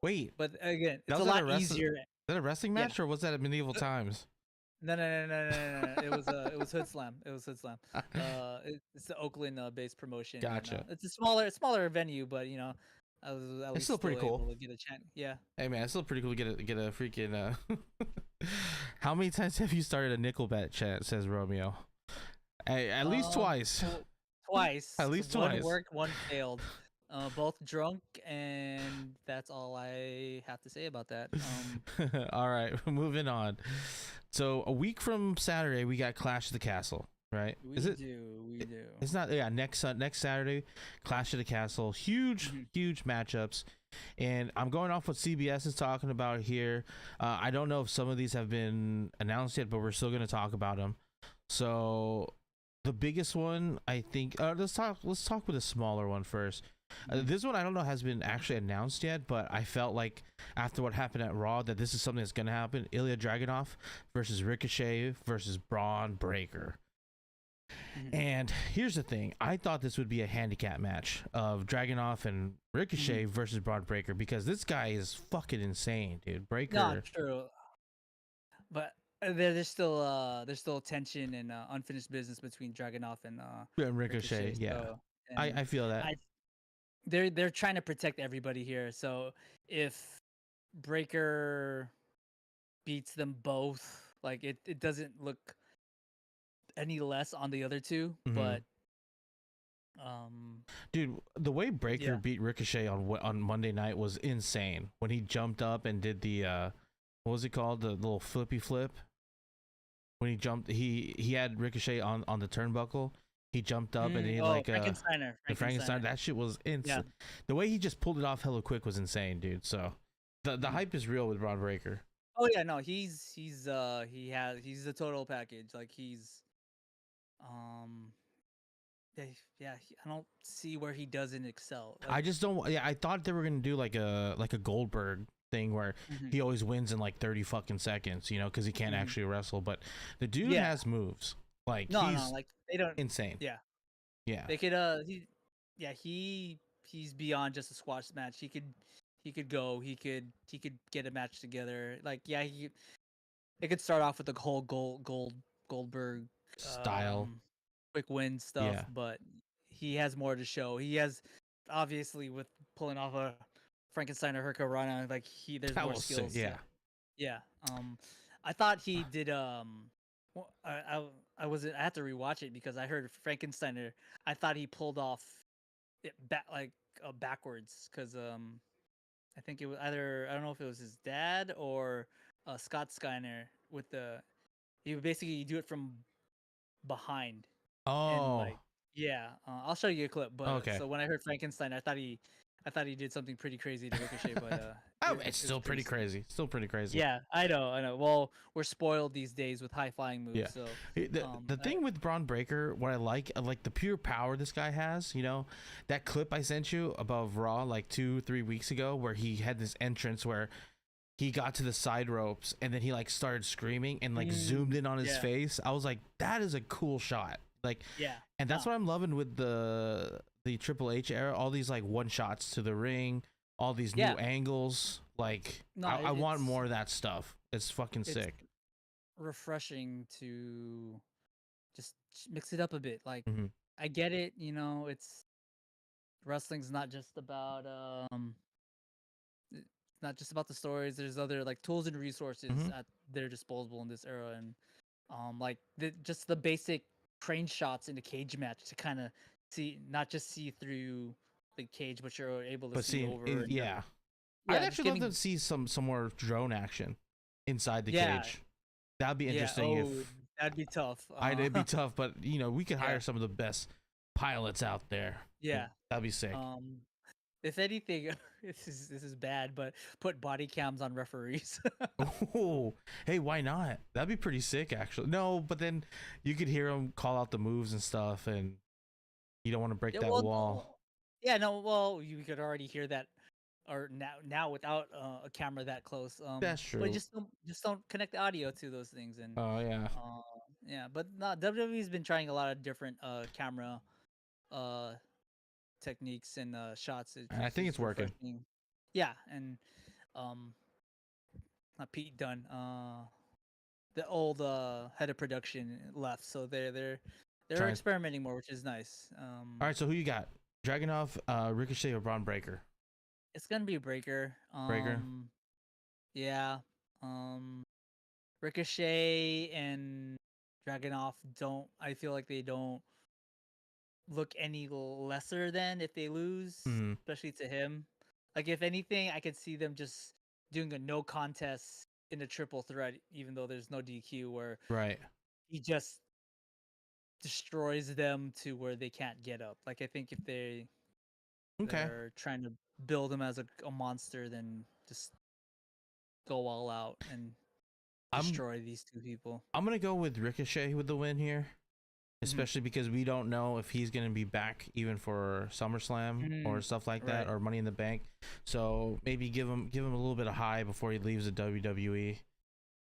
Wait, but again, that it's a was at lot easier. that a wrestling Yeah. match or was that at medieval times? No. It was Hood Slam. It was Hood Slam. It's the Oakland based promotion. And, Gotcha. it's a smaller venue, but I was at It's least still pretty cool. able to get a chance. Yeah. Hey man, it's still pretty cool to get a freaking. How many times have you started a Nickelback chant? Says Romeo. Hey, at least twice. Twice. At least One twice. worked, one failed. Both drunk, and that's all I have to say about that. All right, moving on. So a week from Saturday, we got Clash of the Castle, right? We do. It's not. Yeah, next Saturday, Clash of the Castle. Huge matchups, and I'm going off what CBS is talking about here. I don't know if some of these have been announced yet, but we're still going to talk about them. So the biggest one, I think. Let's talk with a smaller one first. This one I don't know has been actually announced yet, but I felt like after what happened at Raw that this is something that's gonna happen. Ilya Dragunov versus Ricochet versus Braun Breaker. And here's the thing: I thought this would be a handicap match of Dragunov and Ricochet versus Braun Breaker because this guy is fucking insane, dude. Breaker. Not true, but there's still tension and unfinished business between Dragunov and Ricochet. Yeah, so, I feel that. They're trying to protect everybody here. So if Breaker beats them both, like it doesn't look any less on the other two. But dude, the way Breaker beat Ricochet on Monday night was insane. When he jumped up and did the what was it called, the little flippy flip. When he jumped, he had Ricochet on the turnbuckle. He jumped up and he Frankensteiner. That shit was insane. Yeah. The way he just pulled it off hella quick was insane, dude. So the hype is real with Braun Breaker. Oh yeah, no, he's the total package. Like he's I don't see where he doesn't excel. Like, I just don't. Yeah, I thought they were gonna do like a Goldberg thing where he always wins in like 30 fucking seconds, you know, because he can't actually wrestle. But the dude has moves. Like he's like they don't insane. Yeah. They could he's beyond just a squash match. He could go. He could get a match together. Like it could start off with the whole Goldberg style, quick win stuff, but he has more to show. He has obviously with pulling off a Frankensteiner Hurricanrana, like there's that more skills. Sick. Yeah. I thought he did. Well, I had to rewatch it because I heard Frankensteiner. I thought he pulled off it backwards because I think it was either I don't know if it was his dad or Scott Steiner with he would basically do it from behind. Oh, and I'll show you a clip. But okay. So when I heard Frankenstein, I thought he did something pretty crazy to Ricochet, but it's still pretty crazy. Still pretty crazy. Yeah, I know. Well, we're spoiled these days with high flying moves. Yeah. So the thing with Braun Breaker, what I like the pure power this guy has. You know, that clip I sent you above Raw like 2-3 weeks ago, where he had this entrance where he got to the side ropes and then he like started screaming and like zoomed in on his face. I was like, that is a cool shot. Like, and that's what I'm loving with the Triple H era. All these like one shots to the ring, all these new angles. Like, I want more of that stuff. It's fucking sick. Refreshing to just mix it up a bit. Like, I get it. You know, wrestling's not just about not just about the stories. There's other like tools and resources at their disposal in this era, and like just the basic crane shots in the cage match to kind of not just see through the cage, but you're able to see over. I'd actually love to see some more drone action inside the cage. That'd be interesting. That'd be tough. It'd be tough, but you know, we could hire some of the best pilots out there. Yeah, that'd be sick. If anything, this is bad, but put body cams on referees. Oh, hey, why not? That'd be pretty sick, actually. No, but then you could hear them call out the moves and stuff, and you don't want to break that wall. You could already hear that, or now without a camera that close. That's true. But just don't connect the audio to those things, and but no, WWE's been trying a lot of different camera techniques and shots. I think it's working. Yeah, and not Pete Dunne, the old head of production left, so they're experimenting more, which is nice. All right, so who you got? Dragunov, Ricochet, or Braun Breaker? It's gonna be Breaker. Breaker. Yeah. Ricochet and Dragunov don't. I feel like they don't look any lesser than if they lose, Hmm. especially to him. Like if anything, I could see them just doing a no contest in a triple threat, even though there's no DQ, where Right. he just destroys them to where they can't get up. Like I think if Okay. they're trying to build him as a monster, then just go all out and I'm destroy these two people. I'm gonna go with Ricochet with the win here, especially because we don't know if he's gonna be back even for SummerSlam or stuff like that, Right. or Money in the Bank. So maybe give him a little bit of high before he leaves the WWE.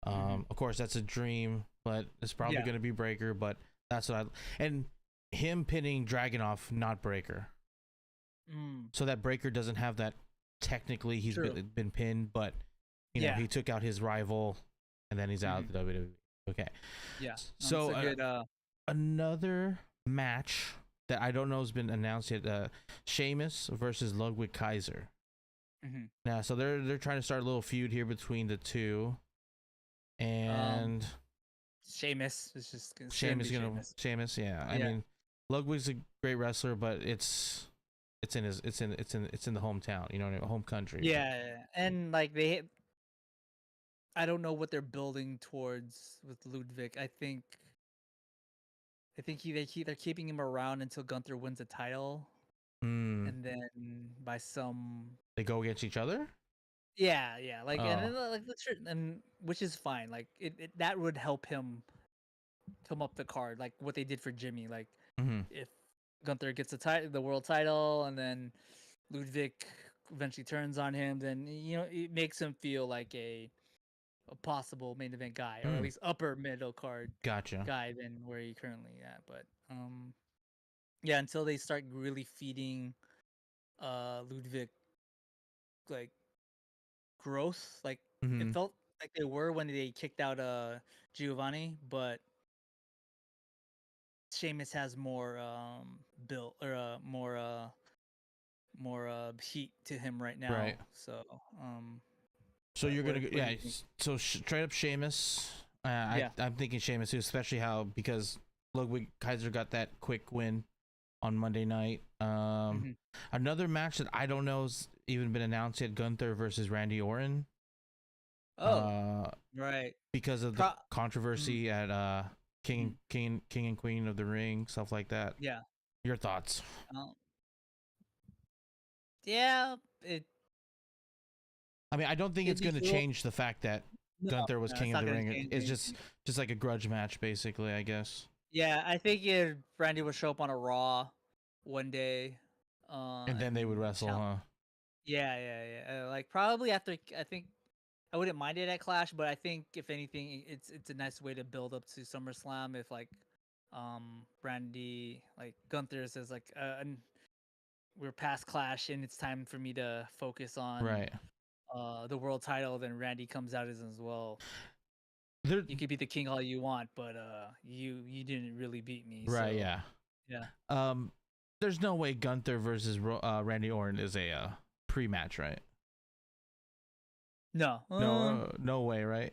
Of course, that's a dream, but it's probably Yeah. gonna be Breaker. But that's what and him pinning Dragunov, not Breaker, so that Breaker doesn't have that. Technically, he's True. been pinned, but you know Yeah. he took out his rival, and then he's out of the WWE. Okay. Yeah. So That's a good, another match that I don't know has been announced yet. Sheamus versus Ludwig Kaiser. Now, so they're trying to start a little feud here between the two, and Sheamus is just Sheamus yeah. I mean, Ludwig's a great wrestler, but it's in the hometown, you know, home country. Yeah, and like I don't know what they're building towards with Ludwig. I think they're keeping him around until Gunther wins a title, and then by some they go against each other. Yeah, like and then, Oh. like and which is fine. Like that would help him come up the card, like what they did for Jimmy. Like if Gunther gets the world title, and then Ludwig eventually turns on him, then you know it makes him feel like a possible main event guy, or at least upper middle card Gotcha. guy than where he currently at. But yeah, until they start really feeding Ludwig like growth, like it felt like they were when they kicked out Giovanni, but Sheamus has more built or more heat to him right now. Right. So you're gonna so straight up Sheamus. I'm thinking Sheamus too, especially how because Ludwig Kaiser got that quick win on Monday night. Another match that I don't know's even been announced yet: Gunther versus Randy Orton. Right. Because of the controversy at King and Queen of the Ring, stuff like that. Yeah. Your thoughts? Yeah. I mean, I don't think it's going to change the fact that Gunther was King of the Ring. It's just like a grudge match, basically, I guess. Yeah, I think Randy would show up on a Raw one day, and then they would wrestle, huh? Yeah. Like probably after. I think I wouldn't mind it at Clash, but I think if anything, it's a nice way to build up to SummerSlam. If like, Randy like Gunther says like, we're past Clash and it's time for me to focus on the world title, then Randy comes out as well. You could be the king all you want, but you didn't really beat me. Right? So, yeah. There's no way Gunther versus Randy Orton is a pre-match, right? No. No way, right?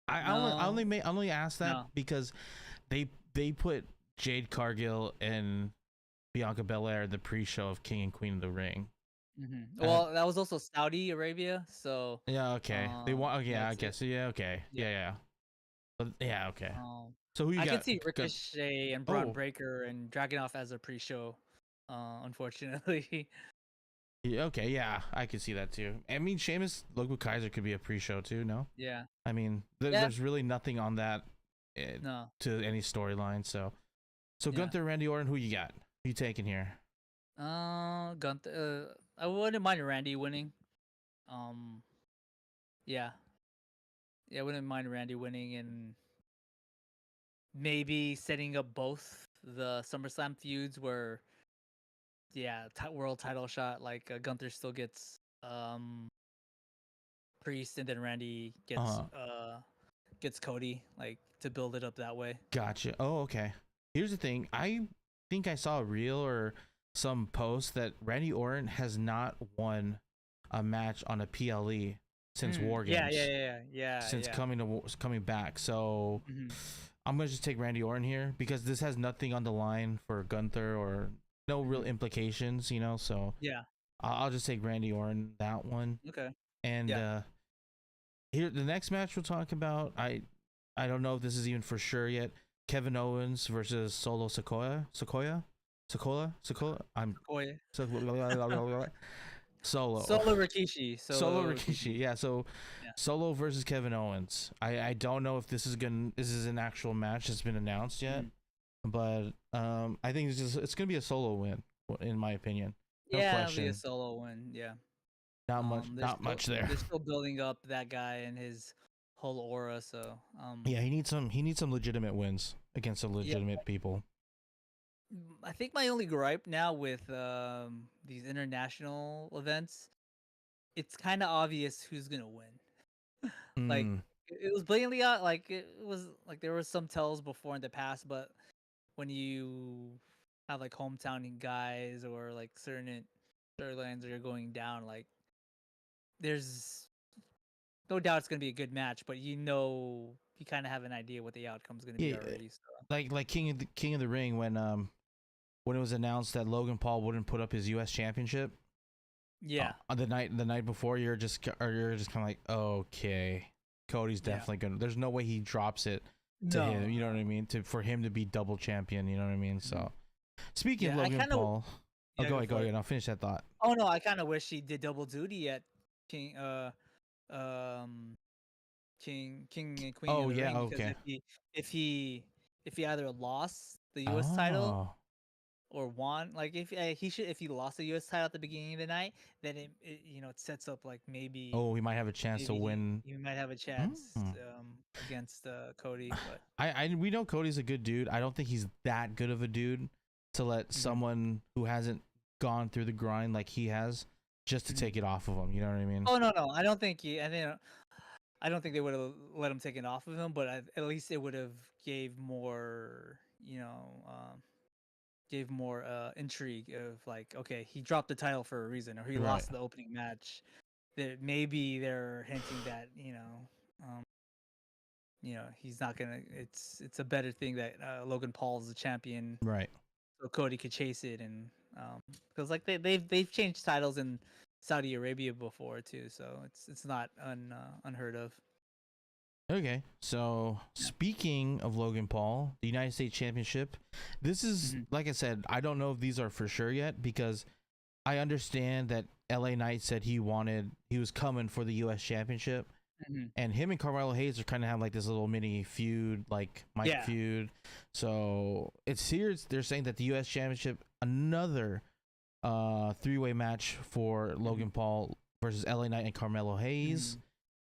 I only asked that because they put Jade Cargill and Bianca Belair in the pre-show of King and Queen of the Ring. Well, that was also Saudi Arabia, so yeah, okay. They want, I guess, okay, yeah. But yeah, okay. So who you got? I can see Ricochet and Braun Breaker and Dragunov as a pre-show. Unfortunately. Yeah, okay, yeah, I could see that too. I mean, Sheamus, Ludwig Kaiser could be a pre-show too. No. Yeah. I mean, there's really nothing on that. To any storyline. So Gunther, Randy Orton, who you got? Who you taking here? Gunther. I wouldn't mind Randy winning. Yeah, I wouldn't mind Randy winning and maybe setting up both the SummerSlam feuds where, world title shot. Like Gunther still gets Priest, and then Randy gets Cody. Like to build it up that way. Gotcha. Oh, okay. Here's the thing. I think I saw a reel or some post that Randy Orton has not won a match on a PLE since War Yeah, Games, yeah. coming back. So Hmm. I'm gonna just take Randy Orton here because this has nothing on the line for Gunther or no real Hmm. implications, you know. So Yeah. I'll just take Randy Orton that one. Okay. And Yeah. here the next match we'll talk about. I don't know if this is even for sure yet. Kevin Owens versus Solo Sikoa. I'm Boy. Solo. Solo Rikishi. Solo Solo Rikishi. Rikishi. Yeah, so Yeah. Solo versus Kevin Owens. I don't know if this is an actual match that's been announced yet, Mhm. but I think it's gonna be a Solo win in my opinion. No Yeah, it'll be a question. solo win. Yeah. Not much there. They're still building up that guy and his whole aura. So Yeah, he needs some legitimate wins against some yeah. legitimate people. I think my only gripe now with these international events, it's kind of obvious who's gonna win. Like Mm. it was blatantly like it was like there were some tells before in the past, but when you have like hometown guys or like certain storylines that are going down, like there's no doubt it's gonna be a good match, but you kind of have an idea what the outcome's gonna be Yeah, already. So like King of the Ring when it was announced that Logan Paul wouldn't put up his U.S. championship yeah, on the night before, you're just kind of like, okay, Cody's yeah, definitely gonna. There's no way he drops it to no, him. You know what no. I mean? For him to be double champion. You know what I mean? Mhm. So speaking of Yeah, I Logan kind of Paul, oh yeah, go go for it. ahead. I'll finish that thought. Oh no, I kind of wish he did double duty at King um King and Queen of Oh the yeah, Ring because okay. if he if he either lost the U.S. title Oh, or won, like if he lost the U.S. title at the beginning of the night, then it it sets up like oh, he might have a chance to maybe win. he might have a chance Mm. against Cody, but I we know Cody's a good dude. I don't think he's that good of a dude to let mhm, someone who hasn't gone through the grind like he has just to mhm. take it off of him. You know what I mean? Oh no, I don't think I don't think they would have let him take it off of him, but at least it would have gave more gave more intrigue of like, okay, he dropped the title for a reason, or he Right. lost the opening match. That maybe they're hinting that um, he's not gonna. It's a better thing that Logan Paul is the champion, Right. so Cody could chase it, and because like they've changed titles in Saudi Arabia before too, so it's not unheard of. Okay. So Yeah. speaking of Logan Paul, the United States Championship, this is Hmm. like I said, I don't know if these are for sure yet because I understand that LA Knight said he was coming for the US Championship. Hmm. And him and Carmelo Hayes are kind of have like this little mini feud, like Mike Yeah. feud. So it's here. They're saying that the U.S. Championship, another three-way match for Hmm. Logan Paul versus LA Knight and Carmelo Hayes. Hmm.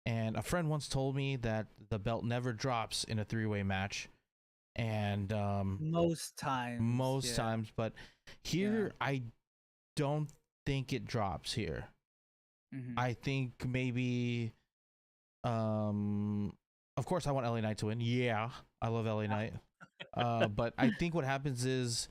And a friend once told me that the belt never drops in a three-way match, and Most times, most yeah, times, but yeah. here I don't think it drops here. Hmm. I think maybe of course, I want LA Knight to win. Yeah, I love LA Knight. But I think what happens is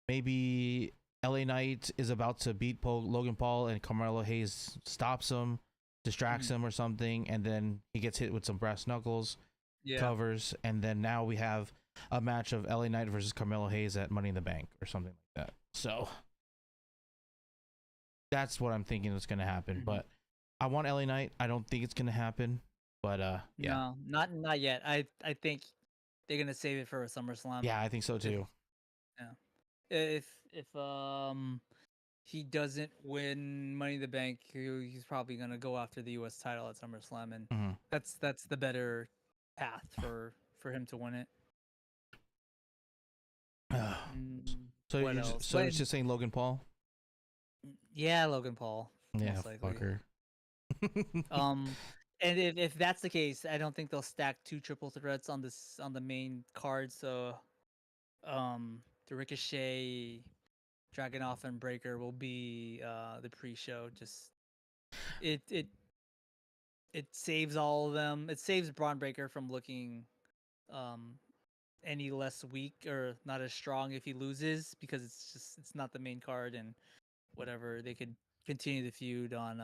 maybe LA Knight is about to beat Logan Paul, and Carmelo Hayes stops him, distracts Hmm. him or something, and then he gets hit with some brass knuckles, Yeah. covers, and then now we have a match of LA Knight versus Carmelo Hayes at Money in the Bank or something like that. So that's what I'm thinking is going to happen. Hmm. But I want LA Knight. I don't think it's going to happen. But yeah. No, not yet. I think they're gonna save it for a SummerSlam. Yeah, I think so If too. yeah, if he doesn't win Money in the Bank, he's probably gonna go after the U.S. title at SummerSlam, and Hmm. that's the better path for him to win it. What else? So it's just saying Logan Paul. Yeah, Logan Paul, Yeah, most likely. fucker. Um, and if that's the case, I don't think they'll stack two triple threats on the main card. So, the Ricochet, Dragunov, and Breaker will be the pre-show. Just it it it saves all of them. It saves Braun Breaker from looking um any less weak or not as strong if he loses because it's not the main card and whatever they could. continue the feud on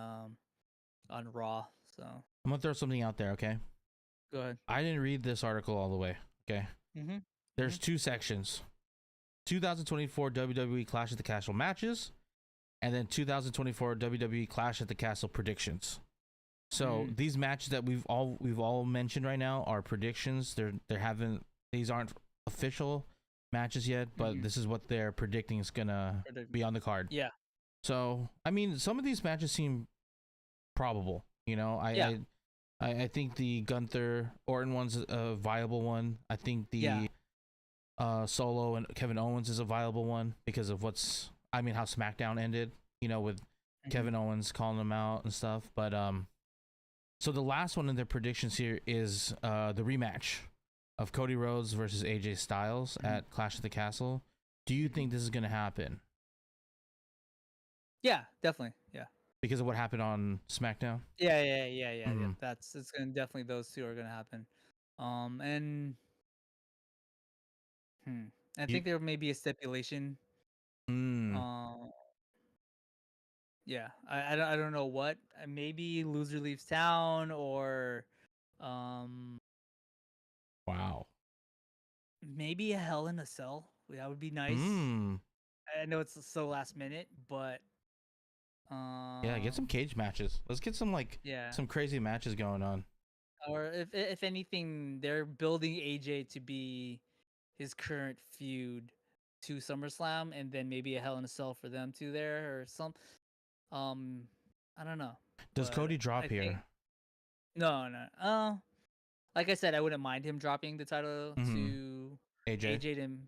Raw. So I'm gonna throw something out there, okay? go ahead. I didn't read this article all the way, okay? Mm-hmm. There's two sections: 2024 WWE Clash at the Castle matches, and then 2024 WWE Clash at the Castle predictions. So these matches that we've all mentioned right now are predictions. These aren't official matches yet, but this is what they're predicting is gonna be on the card. Yeah. So I mean, some of these matches seem probable. You know, I think the Gunther Orton one's a viable one. I think the Solo and Kevin Owens is a viable one because of how SmackDown ended. You know, with Kevin Owens calling them out and stuff. But so the last one in their predictions here is the rematch of Cody Rhodes versus AJ Styles at Clash of the Castle. Do you think this is gonna happen? Yeah, definitely. Yeah. Because of what happened on SmackDown? Yeah. It's gonna definitely those two are gonna happen. And I think there may be a stipulation. Yeah, I don't know what. Maybe loser leaves town or Wow. maybe a Hell in a Cell. That would be nice. I know it's so last minute, but yeah, get some cage matches. Let's get some some crazy matches going on. Or if anything, they're building AJ to be his current feud to SummerSlam, and then maybe a Hell in a Cell for them two there or some. I don't know. Does Cody drop here? No. Like I said, I wouldn't mind him dropping the title to AJ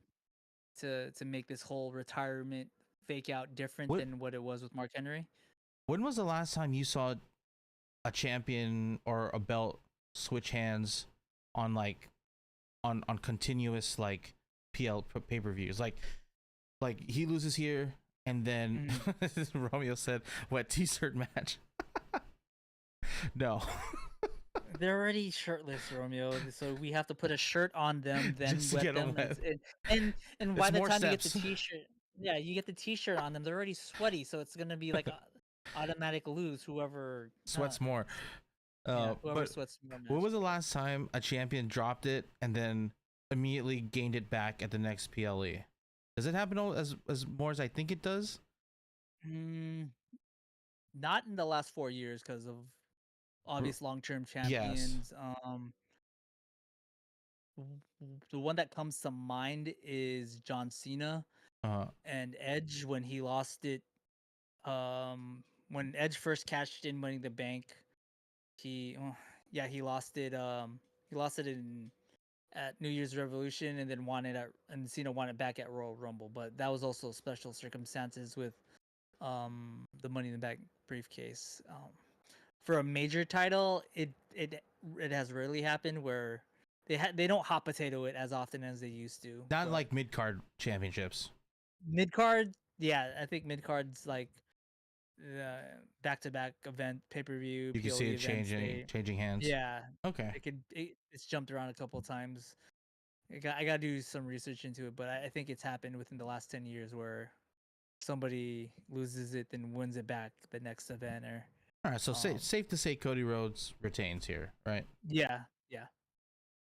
to make this whole retirement fake out different than what it was with Mark Henry. When was the last time you saw a champion or a belt switch hands on on continuous PL pay-per-views? Like he loses here and then Romeo said, "What t-shirt match?" No. They're already shirtless, Romeo. So we have to put a shirt on them, then Just wet them, and by the time you get the t-shirt, you get the t-shirt on them, they're already sweaty. So it's gonna be like automatic lose. Whoever sweats more. Whoever sweats more. When was the last time a champion dropped it and then immediately gained it back at the next PLE? Does it happen as more as I think it does? Not in the last 4 years because of obvious long-term champions. The one that comes to mind is John Cena and Edge when he lost it. When Edge first cashed in Money in the Bank, he lost it. He lost it at New Year's Revolution, and then and Cena won it back at Royal Rumble. But that was also special circumstances with the Money in the Bank briefcase. For a major title, it has rarely happened where they don't hot potato it as often as they used to. Not like mid card championships. Mid card, yeah, I think mid card's like back to back event pay per view. You can see it changing hands. Yeah. Okay. It's jumped around a couple of times. I gotta do some research into it, but I think it's happened within the last 10 years where somebody loses it then wins it back the next event. Or all right, so safe to say Cody Rhodes retains here, right? Yeah.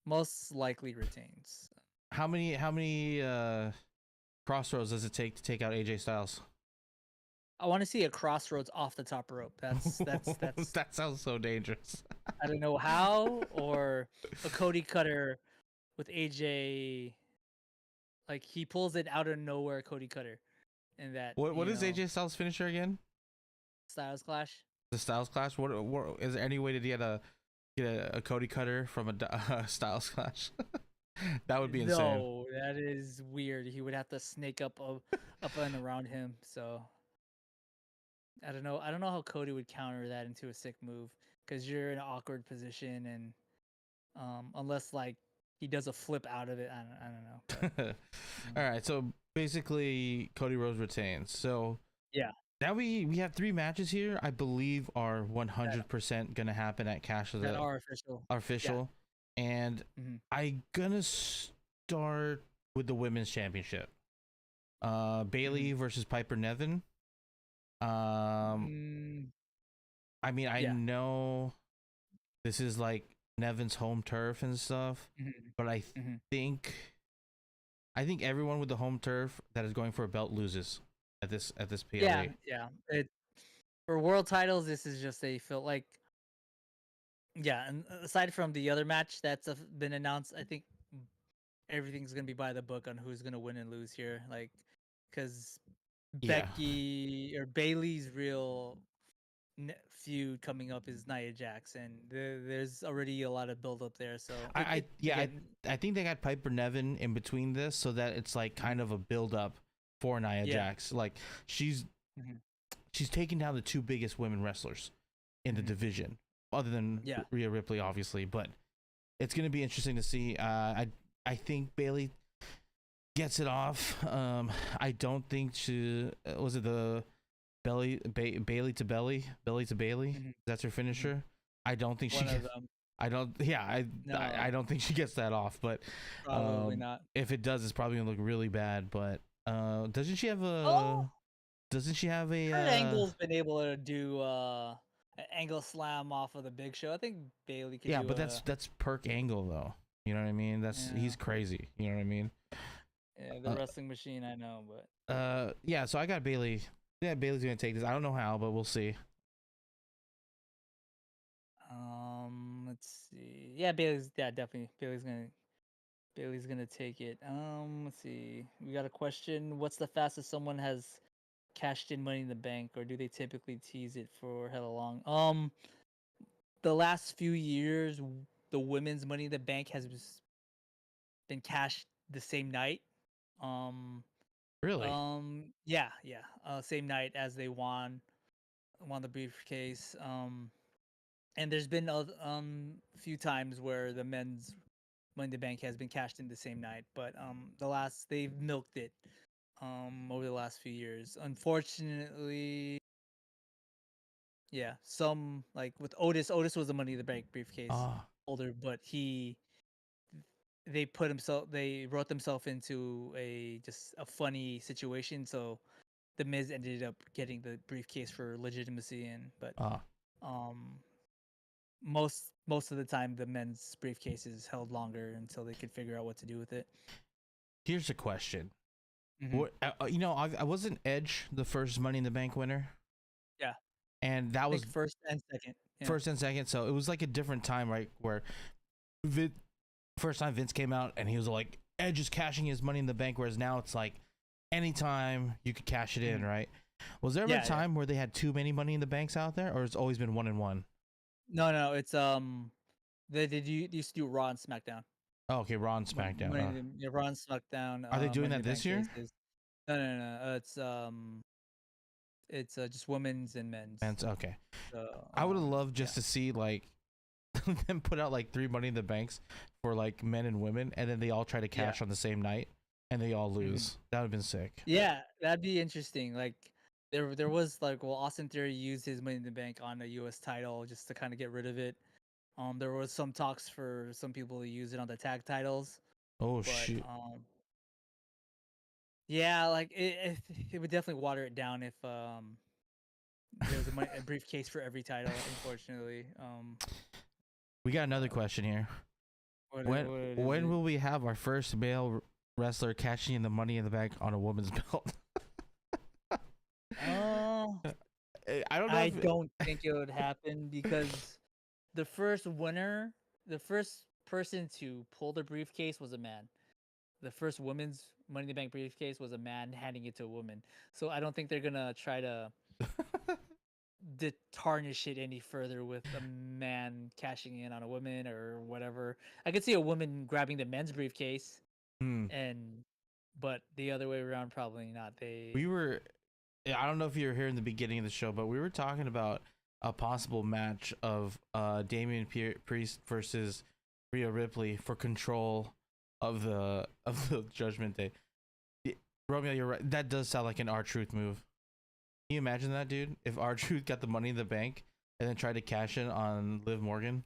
Most likely retains. How many crossroads does it take to take out AJ Styles? I want to see a crossroads off the top rope. That's that sounds so dangerous. I don't know how, or a Cody Cutter with AJ, like he pulls it out of nowhere, Cody Cutter, and that. What is AJ Styles' finisher again? Styles Clash. The Styles Clash. What is there any way to get a Cody Cutter from a Styles Clash? That would be insane. No, that is weird. He would have to snake up and around him. So I don't know how Cody would counter that into a sick move because you're in an awkward position, and unless like he does a flip out of it, I don't know. All right, so basically Cody Rhodes retains. So yeah. Now we have 3 matches here. I believe are 100% gonna happen at Cash of the are official. Yeah. And I'm gonna start with the women's championship. Bayley versus Piper Niven. Um, I mean, I Yeah. know this is like Nevin's home turf and stuff, Mhm. but Mhm. think I think everyone with the home turf that is going for a belt loses at this Yeah, PLE. yeah. For world titles, this is just a feel like yeah. And aside from the other match that's been announced, I think everything's gonna be by the book on who's gonna win and lose here. Like, because Yeah. Becky or Bailey's real feud coming up is Nia Jax, and there's already a lot of build up there. So it Yeah, again, I think they got Piper Nevin in between this so that it's like mhm, kind of a build up for Nia yeah, Jax. Like she's mhm, she's taking down the two biggest women wrestlers in the mhm, division, other than yeah, Rhea Ripley, obviously. But it's gonna be interesting to see. I think Bailey gets it off. I don't think she was it the Bailey to Belly to Bailey. mhm, That's her mhm. finisher. I don't think she One of gets. them. I don't. Yeah, I No, don't think she gets that off. But probably not. if it does, it's probably gonna look really bad. But doesn't she have Oh, a? Doesn't she have a? Kurt Angle's been able to do an angle slam off of the Big Show. I think Bailey could Yeah, do but a that's Perk Angle though. You know what I mean? That's yeah, he's crazy. You know what I mean? yeah, the Uh, wrestling machine. I know, but yeah. So I got Bailey. Yeah, Bailey's gonna take this. I don't know how, but we'll see. let's see. Yeah, Bailey's yeah definitely Bailey's gonna take it. Let's see. We got a question. What's the fastest someone has cashed in Money in the Bank, or do they typically tease it for hella long? The last few years, the women's Money in the Bank has been cashed the same night. Um, Really? yeah, yeah. Same night as they won the briefcase. And there's been a few times where the men's Money in the Bank has been cashed in the same night, but they've milked it over the last few years. Unfortunately, yeah, some like with Otis was the Money in the Bank briefcase Ah, holder, but they wrote themselves into a just a funny situation, so the Miz ended up getting the briefcase for legitimacy and but ah. um most of the time the men's briefcase is held longer until they could figure out what to do with it. Here's a question. Hmm. What you know? I wasn't Edge the first Money in the Bank winner, Yeah, and I that was think first and second. Yeah. first and second. So it was like a different time, right? Where first time Vince came out and he was like, Edge is cashing his Money in the Bank, whereas now it's like anytime you could cash it in, Mhm. right? Was there ever a Yeah, yeah. time where they had too many Money in the Banks out there, or it's always been one and one? No, no, it's they did you used to do Raw and SmackDown. Oh, okay, Raw and SmackDown. Yeah, Raw and SmackDown. Are they doing Money in that the this Bank year? cases. No, no, no. It's just women's and men's. Okay. So I would have loved yeah. just to see like them put out like three Money in the Banks for like men and women, and then they all try to Yeah. cash on the same night, and they all Mhm. lose. That would have been sick. Yeah, that'd be interesting. Like there was like well Austin Theory used his Money in the Bank on a US title just to kind of get rid of it. There was some talks for some people to use it on the tag titles, Oh but shoot. yeah, like it would definitely water it down if there was a briefcase for every title. Unfortunately, We got another uh, question here. what is When it? will we have our first male wrestler cashing in the Money in the Bank on a woman's belt? Uh, I don't know I if don't think it would happen because the first winner, the first person to pull the briefcase was a man. The first women's Money in the Bank briefcase was a man handing it to a woman. So I don't think they're gonna try to tarnish it any further with a man cashing in on a woman or whatever. I could see a woman grabbing the men's briefcase Hmm. and but the other way around probably not. We were I don't know if you were here in the beginning of the show, but we were talking about a possible match of Damian Priest versus Rhea Ripley for control of the Judgment Day. Romeo, you're right. That does sound like an R-Truth move. Can you imagine that, dude? If R-Truth got the Money in the Bank and then tried to cash in on Liv Morgan,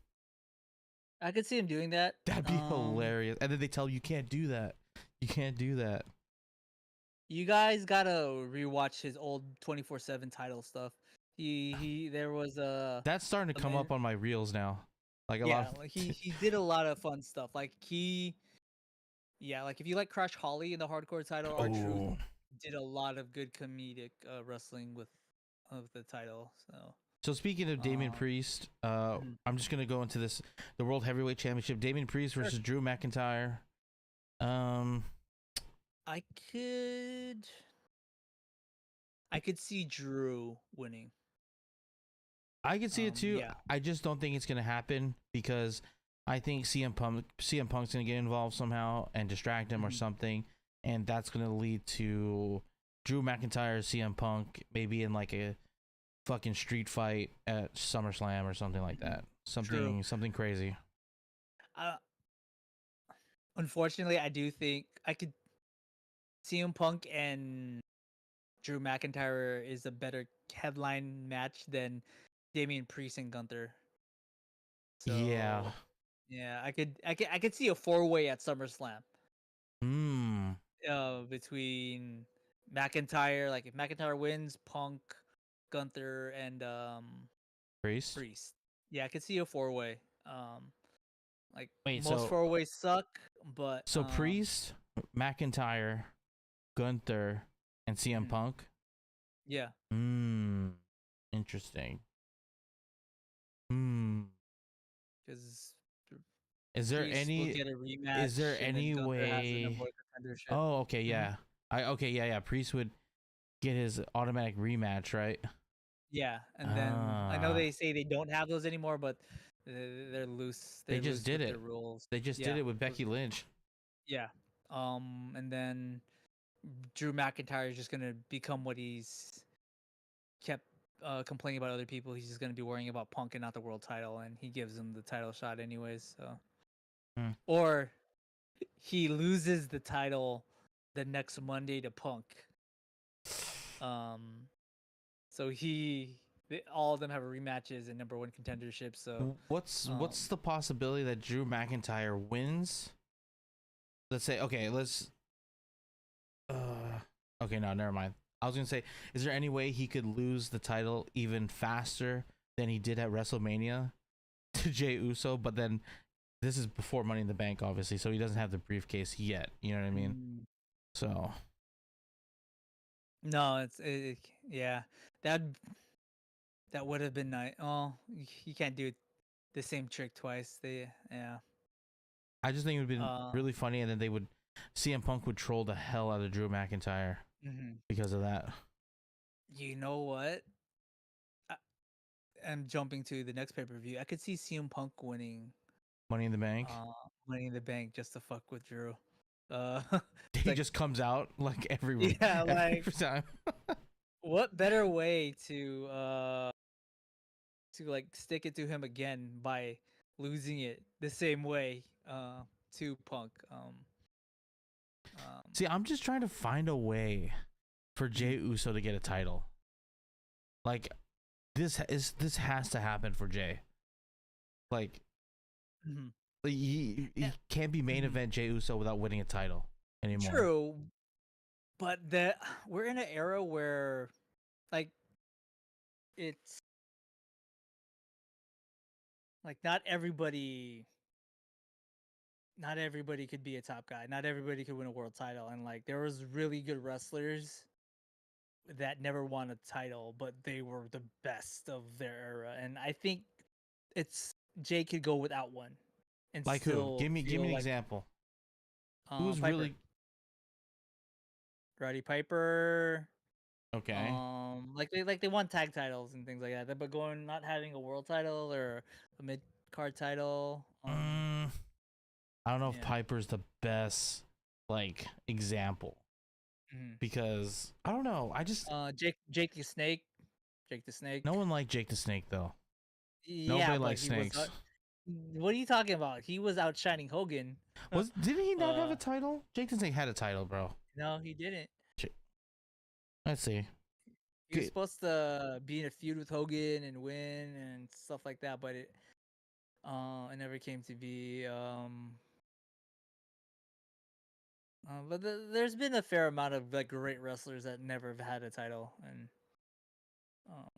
I could see him doing that. that'd be hilarious. And then they tell you can't do that. You can't do that. You guys gotta rewatch his old 24/7 title stuff. He there was That's starting to a come up minute. on my reels now. Like a lot Yeah, of like he did a lot of fun stuff. Like yeah, like if you like Crash Holly in the hardcore title, our Truth Oh. did a lot of good comedic wrestling with of the title. So So speaking of Damian um, Priest, mhm. I'm just gonna go into this the World Heavyweight Championship. Damian Priest Sure. versus Drew McIntyre. Um, I could I could see Drew winning. I can see it too. Yeah. I just don't think it's gonna happen because I think CM Punk's gonna get involved somehow and distract him or Mhm. something, and that's gonna lead to Drew McIntyre, CM Punk, maybe in like a fucking street fight at SummerSlam or something like Mhm. that. True. Something crazy. Uh, Unfortunately, I do think I could CM Punk and Drew McIntyre is a better headline match than Damian Priest and Gunther. Yeah. So yeah, I could see a four-way at SummerSlam. Hmm. Between McIntyre, like if McIntyre wins, Punk, Gunther, and Priest. Priest. Yeah, I could see a four-way. Um, like Wait. most four-ways suck, but So Priest, McIntyre, Gunther, and CM mhm, Punk. yeah, Hmm. Interesting. Hmm. because Is there Priest will any? get a Is there rematch, and then any Gunther has the way? number one contendership. Oh, okay, Mhm. yeah. Yeah. Priest would get his automatic rematch, right? Yeah, and then I know Ah, they say they don't have those anymore, but they're loose. they They're just loose did with their it. rules. They just did Yeah, it with Becky Lynch. yeah. And then Drew McIntyre is just gonna become what he's kept complaining about other people. He's just gonna be worrying about Punk and not the world title, and he gives him the title shot anyways. So, Hmm. or he loses the title the next Monday to Punk. Um, so all of them have rematches and number one contendership. So, What's the possibility that Drew McIntyre wins? Let's say okay, let's okay, no, never mind. I was gonna say, is there any way he could lose the title even faster than he did at WrestleMania to Jey Uso? But then this is before Money in the Bank, obviously, so he doesn't have the briefcase yet. You know what I mean? mm, So no, yeah, that that would have been nice. Oh, you can't do the same trick twice. Yeah. I just think it would have been Uh, really funny, and then CM Punk would troll the hell out of Drew McIntyre mhm. because of that. You know what? I, I'm jumping to the next pay per view. I could see CM Punk winning Money in the Bank. uh Money in the Bank just to fuck with Drew. It's He like just comes out like yeah, every like time. what better way to like stick it to him again by losing it the same way to Punk. Um See, I'm just trying to find a way for Jey mhm, Uso to get a title. Like this has to happen for Jey. Like mhm. he Yeah, can't be main mhm. event Jey Uso without winning a title anymore. True, but we're in an era where like it's like not everybody could be a top guy. Not everybody could win a world title, and like there was really good wrestlers that never won a title, but they were the best of their era. And I think it's Jay could go without one and Like who? still Give me feel an like example. Who's Piper, really Roddy Piper. okay? Like they won tag titles and things like that, but going not having a world title or a mid card title. Mm, I don't know if Yeah. Piper's the best like example Mhm. because I don't know. I just Jake the Snake, Jake the no Snake. one liked Jake the Snake though. Yeah, Nobody but likes he was. snakes. What are you talking about? He was outshining Hogan. Was didn't he not have a uh, title? Jake the Snake had a title, bro. no, he didn't. Let's see. He was supposed to be in a feud with Hogan and win and stuff like that, but it never came to be. But there's been a fair amount of like great wrestlers that never have had a title, and um,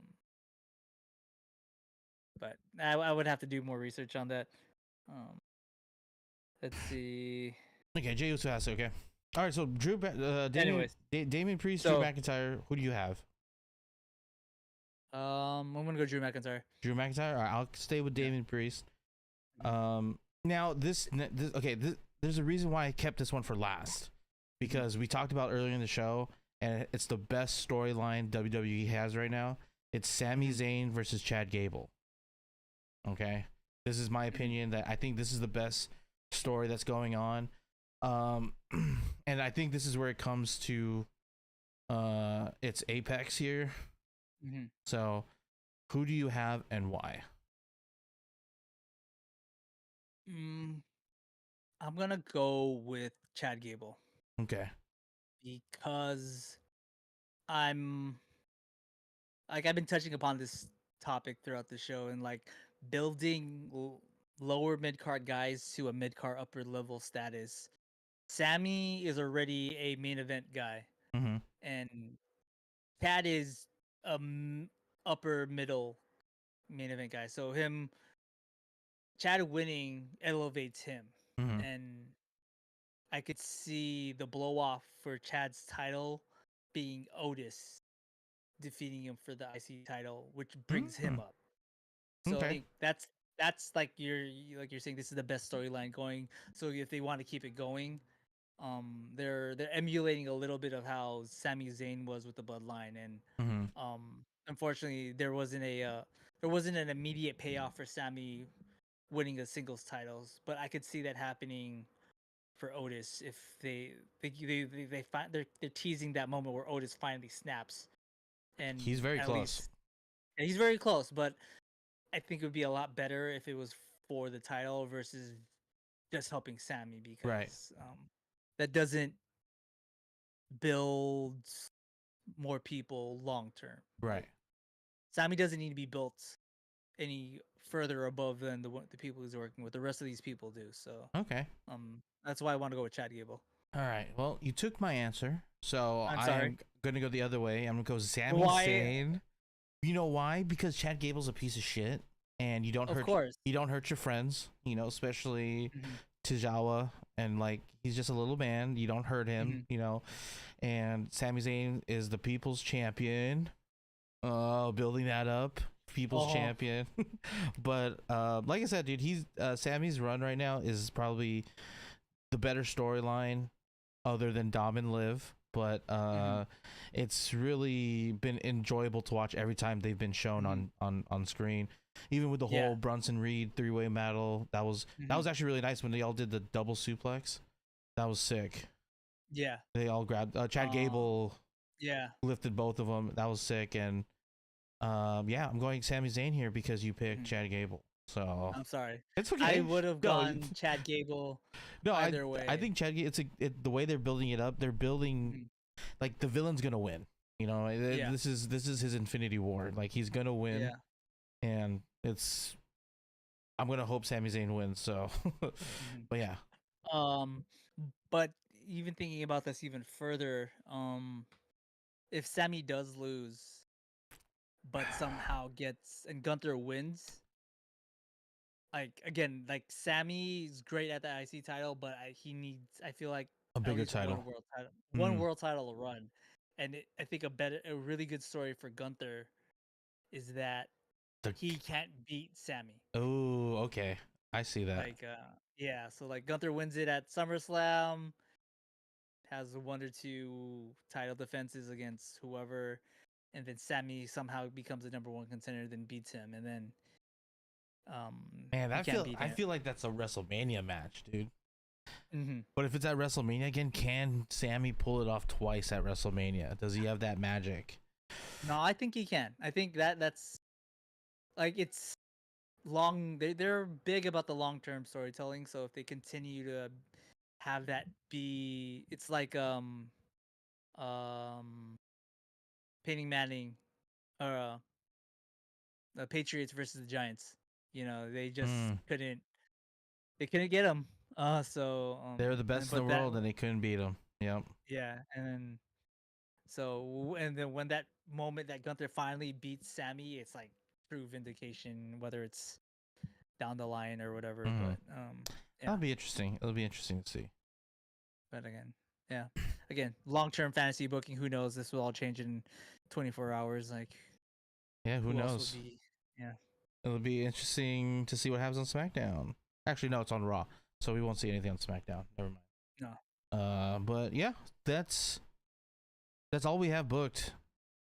but I would have to do more research on that. Um, let's see. Okay, Jey Uso has it. Okay. All right. So Anyways, Damien Priest, Drew so McIntyre. Who do you have? I'm gonna go Drew McIntyre. Drew McIntyre. All right, I'll stay with Yeah. Damien Priest. Mhm. Now there's a reason why I kept this one for last, because we talked about earlier in the show, and it's the best storyline WWE has right now. It's Sami Zayn versus Chad Gable. Okay, this is my opinion that I think this is the best story that's going on, and I think this is where it comes to its apex here. Mm-hmm. So, who do you have and why? I'm gonna go with Chad Gable Okay. because I'm like I've been touching upon this topic throughout the show and like building lower mid card guys to a mid card upper level status. Sammy is already a main event guy, Mm-hmm. and Chad is a upper middle main event guy. So Chad winning elevates him, Mm-hmm. and I could see the blow off for Chad's title being Otis defeating him for the IC title, which brings him up. So I Okay. think that's like you're saying this is the best storyline going. So if they want to keep it going, they're emulating a little bit of how Sami Zayn was with the Bloodline, and Mm-hmm. unfortunately there wasn't an immediate payoff for Sami winning the singles titles, but I could see that happening for Otis if they find they're teasing that moment where Otis finally snaps, and He's very at close. least and he's very close. But I think it would be a lot better if it was for the title versus just helping Sammy, Right. because that doesn't build more people long term. Right. Sammy doesn't need to be built any further above than the people he's working with. The rest of these people do. So Okay. that's why I want to go with Chad Gable. All right. Well, you took my answer, so I'm I sorry. am gonna go the other way. I'm gonna go Sami Why? Zayn. You know why? Because Chad Gable's a piece of shit, and Of course. you don't hurt your friends. You know, especially Mhm. Tajawa, and like he's just a little man. You don't hurt him. Mhm. You know, and Sami Zayn is the people's champion. Building that up, people's champion. But like I said, dude, he's Sammy's run right now is probably the better storyline other than Dom and Liv. But it's really been enjoyable to watch every time they've been shown on screen. Even with the whole Brunson Reed 3-way battle, that was actually really nice when they all did the double suplex. That was sick. Yeah. They all grabbed Chad Gable. Yeah. Lifted both of them. That was sick. And yeah, I'm going Sami Zayn here because you picked Chad Gable. So I'm sorry. it's okay. I would have gone Chad Gable. No, either way. I think Chad. The way they're building it up. They're building like the villain's gonna win. You know, this is his Infinity War. Like he's gonna win, and I'm gonna hope Sami Zayn wins. So, but yeah. But even thinking about this even further, if Sammy does lose, but somehow Gunther wins. Like again, like Sammy's great at the IC title, but he needs. I feel like a bigger title, one world title run, and I think a really good story for Gunther is that he can't beat Sammy. Oh, okay, I see that. Like, so like Gunther wins it at SummerSlam, has 1 or 2 title defenses against whoever, and then Sammy somehow becomes the number 1 contender, then beats him, and then man, I feel like that's a WrestleMania match, dude. Mm-hmm. But if it's at WrestleMania again, can Sammy pull it off twice at WrestleMania? Does he have that magic? No, I think he can. I think that's like it's long. They're big about the long term storytelling. So if they continue to have that be, it's like Peyton Manning or the Patriots versus the Giants. You know, they just couldn't. They couldn't get him. So They're the best in the world, and they couldn't beat them. Yep. yeah, and then and then when that moment that Gunther finally beats Sammy, it's like true vindication, whether it's down the line or whatever. Mhm. But yeah. That'll be interesting. It'll be interesting to see. But again, long-term fantasy booking. Who knows? This will all change in 24 hours. Like, Yeah, who else knows? would be? Yeah. It'll be interesting to see what happens on SmackDown. Actually, no, it's on Raw, so we won't see anything on SmackDown. Never mind. No. But yeah, that's all we have booked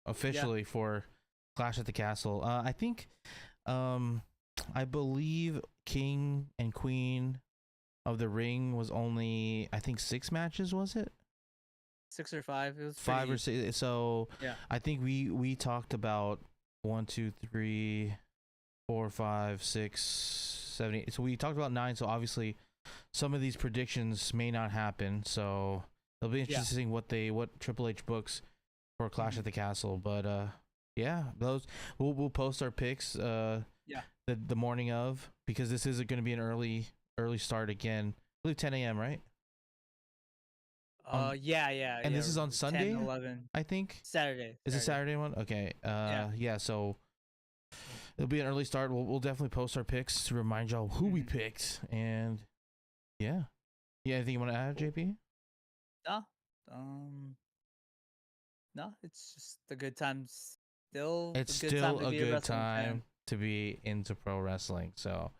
officially for Clash at the Castle. I think, I believe King and Queen of the Ring was only, I think, 6 matches. Was it 6 or 5? It was 5 or 6? So yeah. I think we talked about 1, 2, 3, 4, 5, 6, 7, 8. So we talked about 9. So obviously, some of these predictions may not happen. So it'll be interesting what Triple H books for Clash at the Castle. But yeah, those we'll post our picks. The morning of, because this is going to be an early start again. I believe 10 a.m. right? Yeah. And this is on Sunday, 10, 11. I think. Saturday. Is it Saturday one? Okay. Yeah. So it'll be an early start. We'll definitely post our picks to remind y'all who we picked. And yeah. Anything you want to add, JP? No, it's just a good time. Still, it's still a good time to be into pro wrestling. So,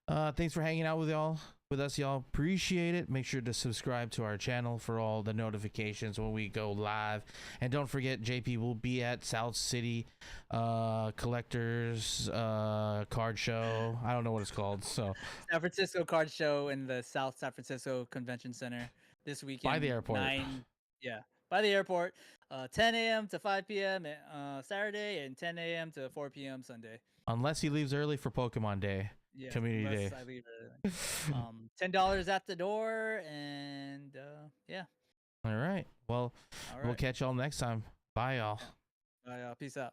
thanks for hanging out with us, y'all. Appreciate it. Make sure to subscribe to our channel for all the notifications when we go live. And don't forget, JP will be at South City Collectors Card Show. I don't know what it's called. So San Francisco Card Show in the South San Francisco Convention Center this weekend. By the airport. By the airport. 10 a.m. to 5 p.m. Saturday and 10 a.m. to 4 p.m. Sunday. Unless he leaves early for Pokemon Day. Yeah, Community Day. I leave $10 at the door, and yeah. All right. Well, we'll catch y'all next time. Bye, y'all. Peace out.